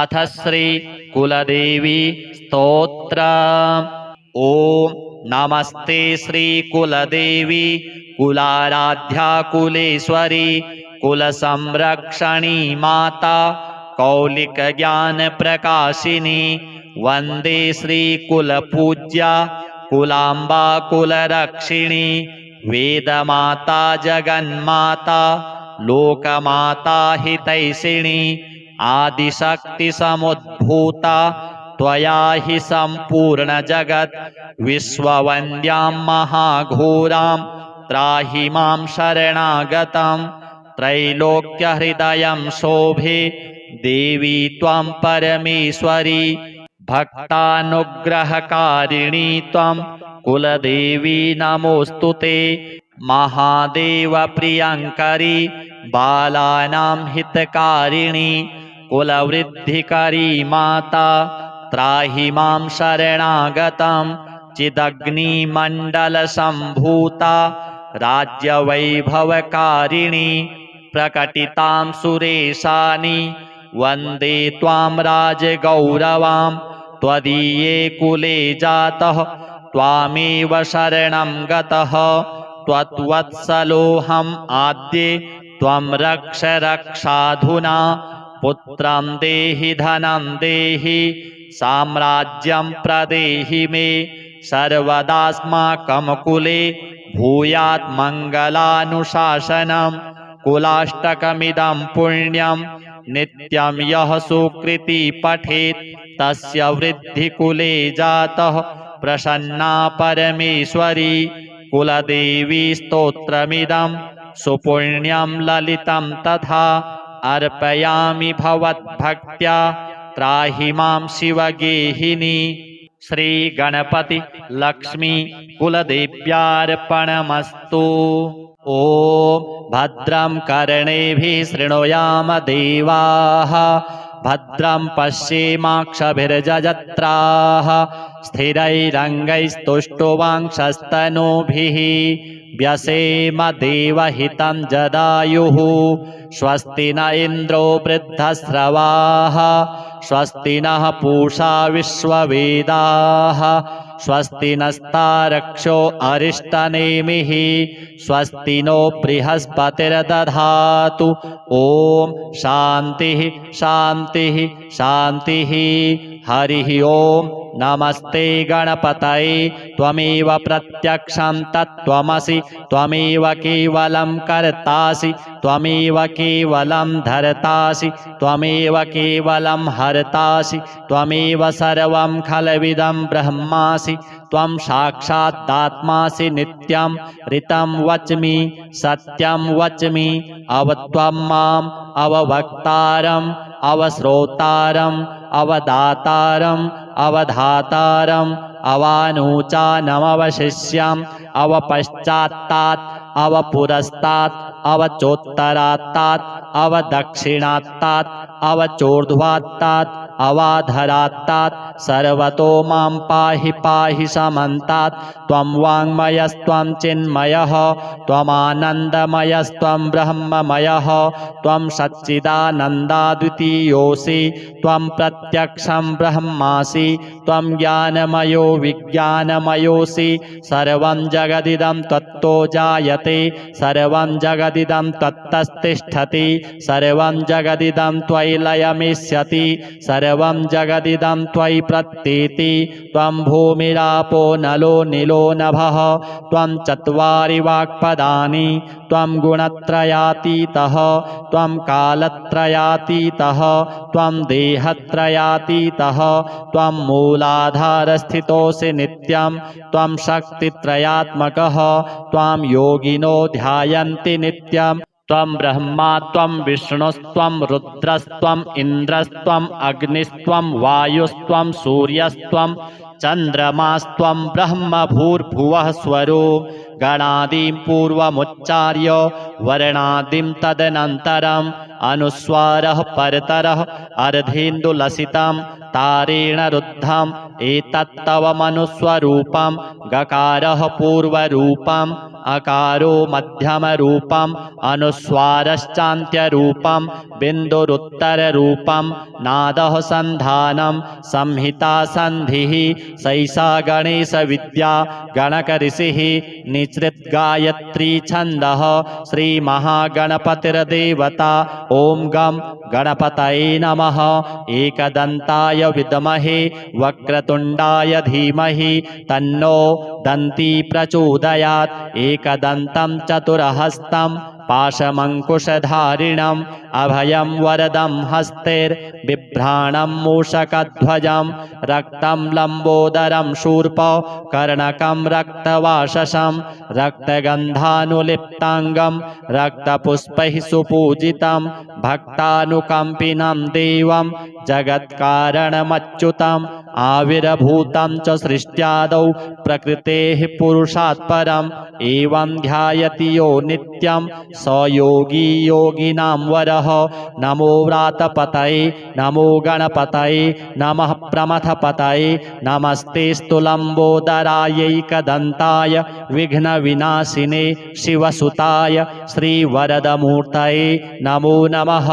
अथ श्री कुलदेवी स्तोत्र ओम नमस्ते श्री कुलदेवी कुलाराध्या कुलेश्वरी कुलसंरक्षणी माता कौलिक ज्ञान प्रकाशिनी वंदे श्री कुलपूज्या कुलांबा कुलरक्षिणी वेदमाता जगन्माता लोकमाता हितैषिणी आदिशक्ति समुद्भूता त्वया हि सम्पूर्ण जगत् विश्ववन्द्यां महाघोरां त्राहि मां शरणागतं त्रैलोक्यहृदयं शोभे देवी त्वं परमेश्वरी भक्तानुग्रहकारिणी त्वं कुलदेवी नमोऽस्तुते महादेव प्रियंकरी बालानां हितकारिणी कुलवृद्धिकरी माता त्राहि मां शरणागतं चिदग्निमण्डलसम्भूता राज्यवैभवकारिणी प्रकटितां सुरेशानि वन्दे त्वां राजगौरवां त्वदीये कुले जातः त्वामेव शरणं गतः त्वत्वत्सलोऽहम् आद्ये त्वं रक्ष रक्षाधुना पुत्रं देहि धनं देहि साम्राज्यं प्रदेहि मे सर्वदास्माकं कुले भूयात् मङ्गलानुशासनं कुलाष्टकमिदं पुण्यं नित्यं यः सुकृति पठेत् तस्य वृद्धिकुले जातः प्रसन्ना परमेश्वरी कुलदेवी स्तोत्रमिदं सुपुण्यं ललितं तथा अर्पयामि भवद्भक्त्या त्राहि मां शिवगेहिनी श्री गणपति लक्ष्मी कुलदेव्यार्पणमस्तु ओम भद्रं कर्णेभिः शृणुयाम देवाः भद्रं पश्येमाक्षभिर्जजत्राः स्थिरैरङ्गैस्तुष्टुवांशस्तनूभिः व्यसेम देवहितं जदायुः स्वस्ति न इन्द्रो वृद्धस्रवाः स्वस्ति नः पूषा विश्ववेदाः स्वस्ति नस्तारक्षो अरिष्टनेमिः स्वस्ति नो बृहस्पतिर्दधातु ओम शान्तिः शान्तिः शान्तिः हरिः ओम नमस्ते गणपतये त्वमेव प्रत्यक्षं तत्त्वमसि त्वमेव केवलं कर्तासि त्वमेव केवलं धर्तासि त्वमेव केवलं हर्तासि त्वमेव सर्वं खलविदं ब्रह्मासि त्वं साक्षादात्मासि नित्यं ऋतं वच्मि सत्यं वच्मि अवत्वं माम् अववक्तारम् अवश्रोतारम् अवदातारम् अवधातारम् अवानूचानमवशिष्यम् अवपश्चात्तात् अवपुरस्तात् अवचोत्तरात्तात् अवदक्षिणात्तात् अवचोर्ध्वात्तात् अवाधरात्तात् सर्वतो मां पाहि पाहि समन्तात् त्वं वाङ्मयस्त्वं चिन्मयः त्वमानन्दमयस्त्वं ब्रह्ममयः त्वं सच्चिदानन्दाद्वितीयोऽसि त्वं प्रत्यक्षं ब्रह्मासि त्वं ज्ञानमयो विज्ञानमयोऽसि सर्वं जगदिदं त्वत्तो जायते सर्वं जगदिदं त्वत्तस्तिष्ठति सर्वं जगदिदं त्वयि लयमिष्यति सर्वं सर्वं जगदिदं त्वयि प्रतीति त्वं भूमिरापो नलो नीलो नभः त्वं चत्वारि वाक्पदानि त्वं गुणत्रयातीतः त्वं कालत्रयातीतः त्वं देहत्रयातीतः त्वं मूलाधारस्थितोऽसि नित्यं त्वं शक्तित्रयात्मकः त्वां योगिनो ध्यायन्ति नित्यं त्वं ब्रह्मा त्वं विष्णुस्त्वं रुद्रस्त्वम् इन्द्रस्त्वम् अग्निस्त्वं वायुस्त्वं सूर्यस्त्वं चन्द्रमास्त्वं ब्रह्म भूर्भुवः स्वरो गणादिं पूर्वमुच्चार्य वर्णादिं तदनन्तरम् अनुस्वारः परतरः अर्धेन्दुलसितं तारेण रुद्धम् एतत्तव मनुस्वरूपं गकारः पूर्वरूपम् अकारो मध्यमरूपम् अनुस्वारश्चान्त्यरूपं बिन्दुरुत्तररूपं नादः सन्धानं संहिता सन्धिः सैषा गणेशविद्या गणकऋषिः निसृद्गायत्री छन्दः श्रीमहागणपतिर्देवता ॐ गं गणपतये नमः एकदन्ताय विद्महे वक्रतुण्डाय धीमहि तन्नो दन्ती प्रचोदयात् एकदन्तं चतुरहस्तं पाशमङ्कुशधारिणम् अभयं वरदं हस्तैर्बिभ्राणं मूषकध्वजं रक्तं लम्बोदरं शूर्प कर्णकं रक्तवाससं रक्तगन्धानुलिप्ताङ्गं रक्तपुष्पैः सुपूजितं भक्तानुकम्पिनं देवं जगत्कारणमच्युतम् आविर्भूतं च सृष्ट्यादौ प्रकृतेः पुरुषात् परम् एवं ध्यायति यो नित्यं स योगी योगिनां वरः नमो व्रातपतये नमो गणपतये नमः प्रमथपतये नमस्तेऽस्तु लम्बोदरायैकदन्ताय विघ्नविनाशिने शिवसुताय श्रीवरदमूर्तये नमो नमः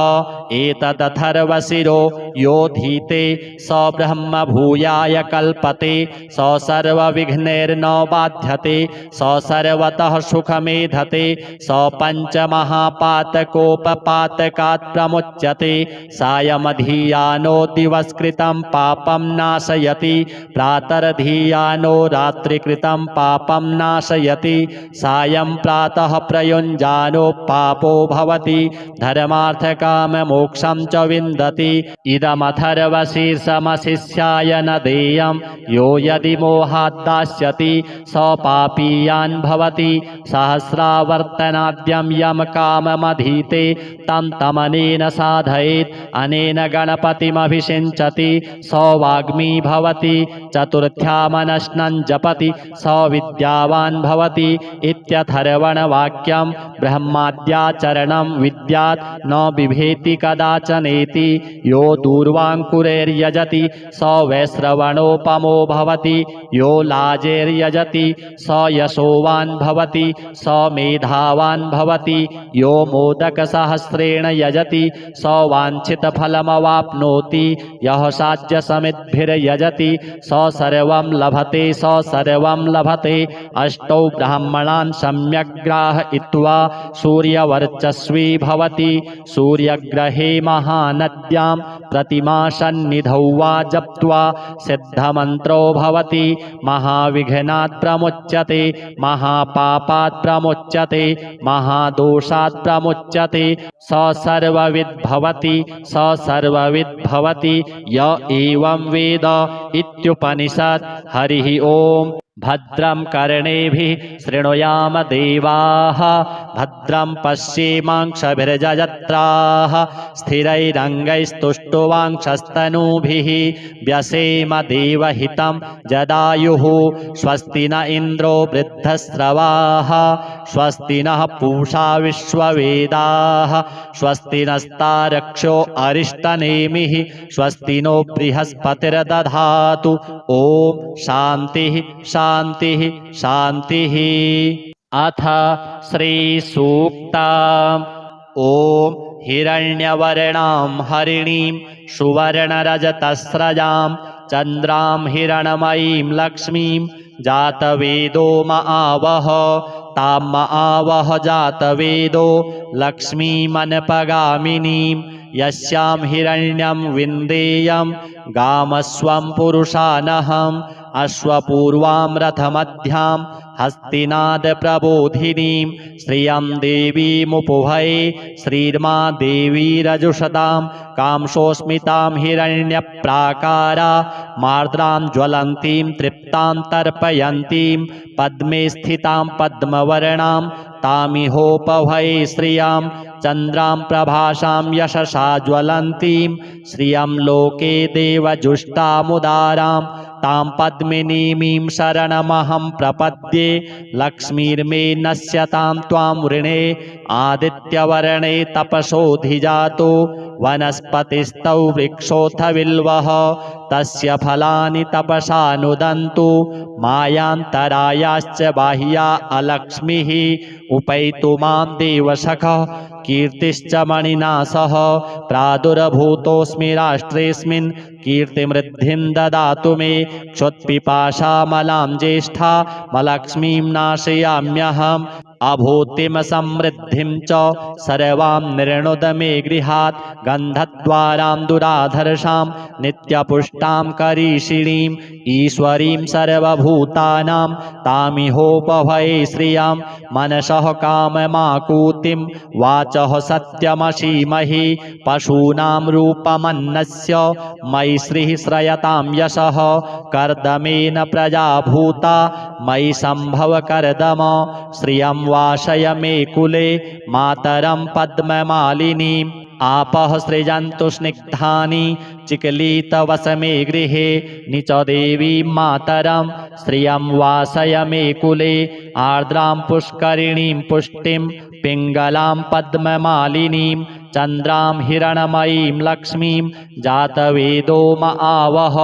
एतदथर्वशिरो योधीते स ब्रह्म भूयाय कल्पते स सर्वविघ्नैर्न बाध्यते स सर्वतः सुखमेधते स पञ्चमहापातकोपपातकात् प्रमुच्यते सायमधीयानो दिवस्कृतं पापं नाशयति प्रातर्धीयानो रात्रिकृतं पापं नाशयति सायं प्रातः प्रयुञ्जानो पापो भवति धर्मार्थकाममोक्षं च विन्दति इदमथर्वशीर्षमशिष्याय न देयं यो यदि मोहात् दास्यति स पापीयान् भवति सहस्रावर्तनाद्यं यं काममधीते तं तमनेन साधयेत् अनेन गणपतिमभिषिञ्चति स वाग्मी भवति चतुर्थ्यामनश्नं जपति स विद्यावान् भवति इत्यथर्वणवाक्यं ब्रह्माद्याचरणं विद्यात् न बिभेति कदाचनेति यो दूर्वाङ्कुरैर्यजति स वैश्रवणोपमो भवति यो लाजैर्यजति स यशोवान् भवति स मेधावान् भवति यो मोदकसहस्रेण यजति स वाञ्छितफलमवाप्नोति यः साध्यसमिद्भिर्यजति स सर्वं लभते स सर्वं लभते अष्टौ ब्राह्मणान् सम्यग्राहयित्वा सूर्यवर्चस्वी भवति सूर्यग्रहे महानद्यां प्रतिमासन्निधौ वा जप्त्वा सिद्धमन्त्रो भवति महाविघ्नात् प्रमुच्यते महापापात् प्रमुच्यते महादोषात् प्रमुच्यते स सर्वविद्भवति स सर्वविद्भवति य एवं वेद इत्युपनिषत् हरिः ओम् भद्रं कर्णेभिः शृणुयाम देवाः भद्रं पश्येमाक्षभिर्यजत्राः स्थिरैरङ्गैस्तुष्टुवांक्षस्तनूभिः व्यसेम देवहितं जदायुः स्वस्ति न इन्द्रो वृद्धस्रवाः स्वस्ति नः पूषा विश्ववेदाः स्वस्ति नस्तारक्षो अरिष्टनेमिः स्वस्ति नो बृहस्पतिर्दधातु ॐ शान्तिः शान्तिः शान्तिः अथ श्रीसूक्तम् ॐ हिरण्यवर्णां हरिणीं सुवर्णरजतस्रजां चन्द्रां हिरणमयीं लक्ष्मीं जातवेदो महावः तां महावः जातवेदो लक्ष्मीमनपगामिनीं यस्यां हिरण्यं विन्देयं गामस्वं पुरुषानहम् अश्वपूर्वां रथमध्यां हस्तिनादप्रबोधिनीं श्रियं देवीमुपभये श्रीर्मा देवी रजुषदां कांसोऽस्मितां हिरण्यप्राकारा मार्द्रां ज्वलन्तीं तृप्तां तर्पयन्तीं पद्मे स्थितां पद्मवर्णां तामिहोपभये श्रियां चन्द्रां प्रभासां यशसा ज्वलन्तीं श्रियं लोके देवजुष्टामुदारां तां पद्मिनीमीं शरणमहं प्रपद्ये लक्ष्मीर्मे नश्यतां त्वां वृणे आदित्यवर्णे तपसोऽधिजातो वनस्पतिस्तौ वृक्षोऽथ बिल्वः तस्य फलानि तपसा नुदन्तु मायान्तरायाश्च बाह्या अलक्ष्मीः उपैतु मां देवसखः कीर्तिश्च मणिना सह प्रादुर्भूतोऽस्मि राष्ट्रेऽस्मिन् कीर्तिमृद्धिं ददातु मे क्षुत्पिपासामलां ज्येष्ठा मलक्ष्मीं नाशयाम्यहम् अभूतिं समृद्धिं च सर्वां निर्णुद मे गृहात् गन्धद्वारां दुराधर्षां नित्यपुष्टां करीषिणीं ईश्वरीं सर्वभूतानां तामिहोपभये श्रियां मनसः काममाकूतिं वाचः सत्यमसीमहि पशूनां रूपमन्नस्य मयि श्रीः श्रयतां यशः कर्दमेन प्रजा भूता मयि सम्भव कर्दम श्रियं वासय मे कुले मातरं पद्ममालिनीम् आपः सृजन्तु स्निग्धानि चिक्लीतवसमे गृहे निच देवीं मातरं श्रियं वासय मे कुले आर्द्रां पुष्करिणीं पुष्टिं पिङ्गलां पद्ममालिनीं चन्द्रां हिरणमयीं लक्ष्मीं जातवेदो म आवह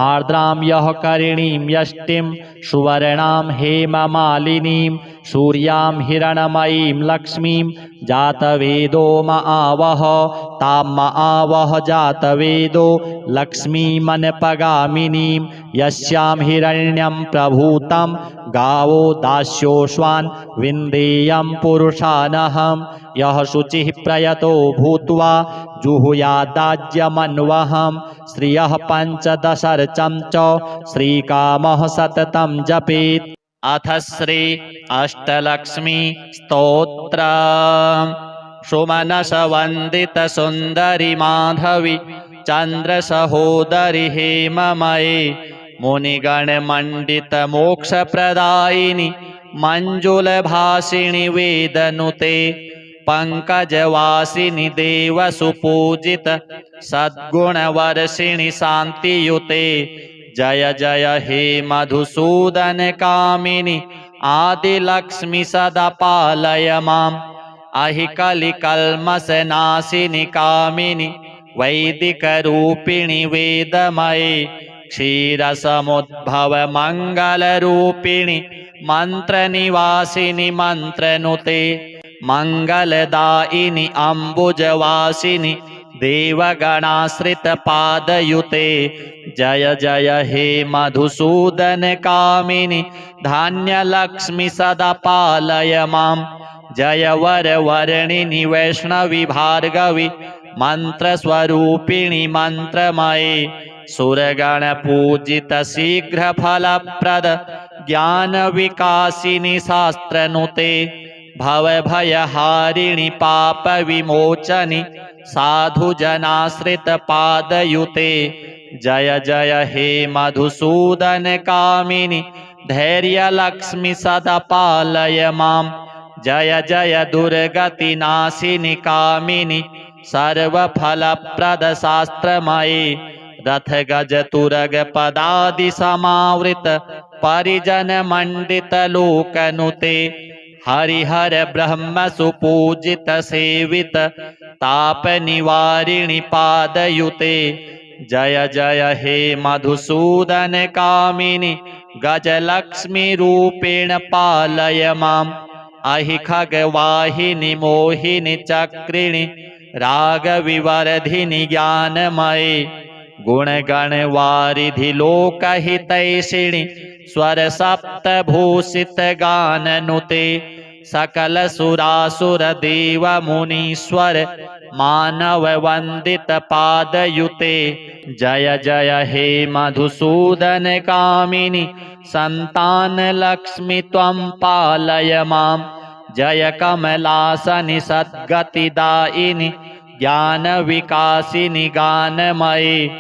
आर्द्रां यः करिणीं यष्टिं सुवर्णां हेममालिनीं सूर्यां हिरणमयीं लक्ष्मीं जातवेदो म आवह तां म आवह जातवेदो लक्ष्मीमनपगामिनीं यस्यां हिरण्यं प्रभूतं गावो दास्योऽश्वान् विन्देयं पुरुषानहम् यः शुचिः प्रयतो भूत्वा जुहुयादाज्यमन्वहं श्रियः पञ्चदशर्चं च श्रीकामः सततं जपेत्। अथ श्री अष्टलक्ष्मी स्तोत्र। सुमनसवन्दित सुन्दरि माधवी चन्द्रसहोदरि हेममये मुनिगणमण्डित मोक्षप्रदायिनि मञ्जुलभासिनि वेदनुते पंकजवासिनि देवसुपूजित सद्गुणवर्षिणि शान्तियुते जय जय हे मधुसूदन कामिनि आदिलक्ष्मी सदा पालय माम् अहि कलिकल्मषनाशिनि कामिनि वैदिकरूपिणि वेदमये क्षीरसमुद्भव मङ्गलरूपिणि मन्त्रनिवासिनि मन्त्रनुते मंगलदायिनि अम्बुजवासिनि देवगणाश्रितपादयुते जय जय हे मधुसूदन कामिनि धान्यलक्ष्मी सदा पालय माम् जय वरवर्णिनि वैष्णवी भार्गवी मन्त्रस्वरूपिणि मन्त्रमये सुरगणपूजित शीघ्रफलप्रद ज्ञानविकासिनि शास्त्रनुते भवभयहारिणि पापविमोचनि साधुजनाश्रितपादयुते जय जय हे मधुसूदन कामिनि धैर्यलक्ष्मी सदा पालय माम् जय जय दुर्गतिनाशिनि कामिनि सर्वफलप्रद शास्त्रमये रथगजतुरग पदादि समावृत परिजनमण्डित लोकनुते हरिहर ब्रह्म सुपूजित सेवित ताप निवारिणि पादयुते जय जय हे मधुसूदन कामिनि गजलक्ष्मी रूपेण पालय माम् अहि खगवाहिनि मोहिनि चक्रिणि रागविवर्धिनि ज्ञानमये गुणगणवारिधि लोकहितैषिणि स्वर सप्तभूषित गाननुते सकल सुरासुर देव मुनीश्वर मानव वंदित पादयुते। जय जय हे मधुसूदन कामिनि संतान लक्ष्मी त्वं पालय मां। जय कमलासनि सद्गतिदायिनि ज्ञान विकासिनि गानमयी।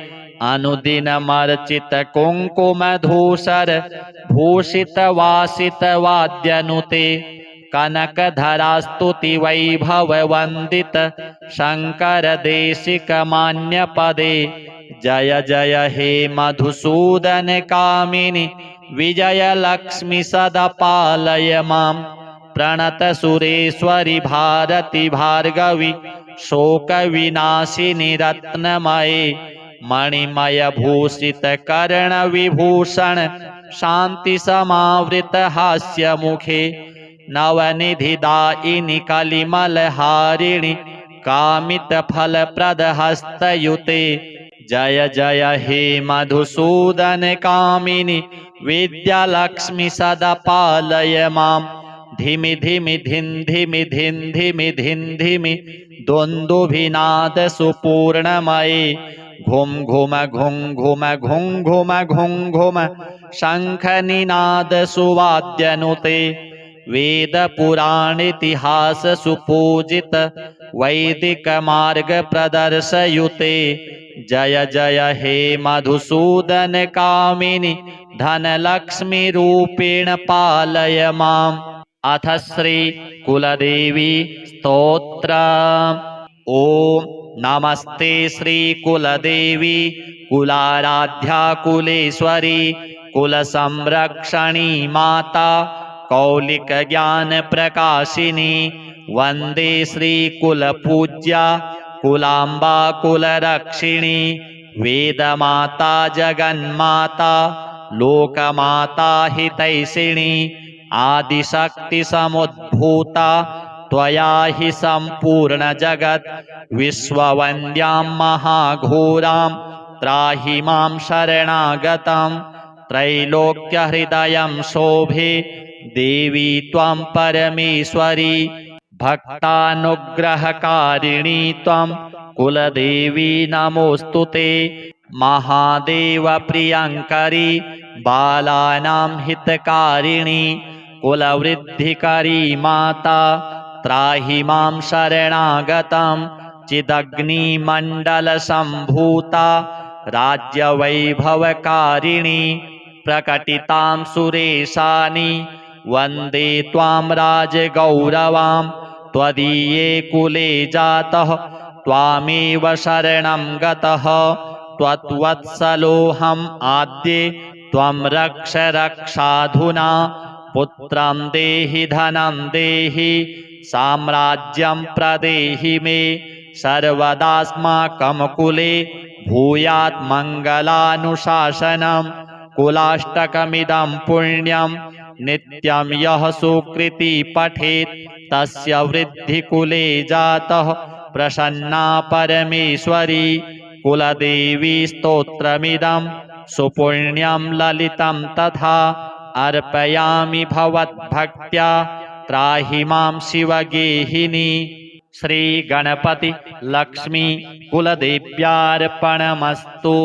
अनुदिनमर्चित कुङ्कुमधूसर भूषित वासित वाद्यनुते। कनकधरा स्तुति वैभव वंदित शंकर देशिक मान्य पदे। जय जय हे मधुसूदन कामिनि विजय लक्ष्मी सदा पालय मां। प्रणत सुरेश्वरि भारती भार्गवी शोक विनाशिनी रत्नमये। मणिमय भूषित कर्ण विभूषण शांति समावृत हास्य मुखे। नवनिधि दायिनि कलिमल हारिणि कामित फल प्रद हस्तयुते। जय जय हे मधुसूदन कामिनि विद्यालक्ष्मी सदा पालय मां। धिमि धिमि धिं धिमि धिं धिमि धिं धिमि द्वन्द्वभिनाद सुपूर्णमये। घुम घुम घुं घुम घुं घुम घुं घुम शंखनिनाद सुवाद्यनुते। वेद पुराण इतिहास सुपूजित वैदिक मार्ग प्रदर्शयुते। जय जय हे मधुसूदन कामिनि धनलक्ष्मी रूपेण पालय माम्। अथ श्री कुलदेवी स्तोत्र। ओम नमस्ते श्री कुलदेवी कुलाराध्या कुलेश्वरी कुलसंरक्षणी माता कौलिक ज्ञान प्रकाशिनी। वंदे श्री कुलपूज्या कुलांबा कुलरक्षिणी। वेदमाता जगन्माता लोकमाता हितैषिणी। आदिशक्ति समुद्भूता त्वया हि संपूर्ण जगत्। विश्ववन्द्यां महाघोरां त्राहि मां शरणागतं। त्रैलोक्यहृदयं शोभे देवी त्वं परमेश्वरी। भक्तानुग्रहकारिणी त्वं कुलदेवी नमोस्तुते। महादेव प्रियंकरी बालानां हितकारिणी। कुलवृद्धिकरी माता त्राहि मां शरणागतं। चिदग्निमण्डलसम्भूता राज्यवैभवकारिणी। प्रकटितां सुरेशानि वन्दे त्वां राजगौरवां। त्वदीये कुले जातः त्वामेव शरणं गतः। त्वत्वत्सलोऽहम् आद्ये त्वं रक्ष रक्षाधुना। पुत्रं देहि धनं देहि साम्राज्यं प्रदेहि मे। सर्वदास्माकं कुले भूयात् मङ्गलानुशासनम्। कुलाष्टकमिदं पुण्यं नित्यं यः सुकृति पठेत् तस्य वृद्धिकुले जातः प्रसन्ना परमेश्वरी। कुलदेवी स्तोत्रमिदं सुपुण्यं ललितं तथा अर्पयामि भवद्भक्त्या त्राहि मां शिवगेहिनी। श्री गणपति लक्ष्मी कुलदेव्यार्पणमस्तु।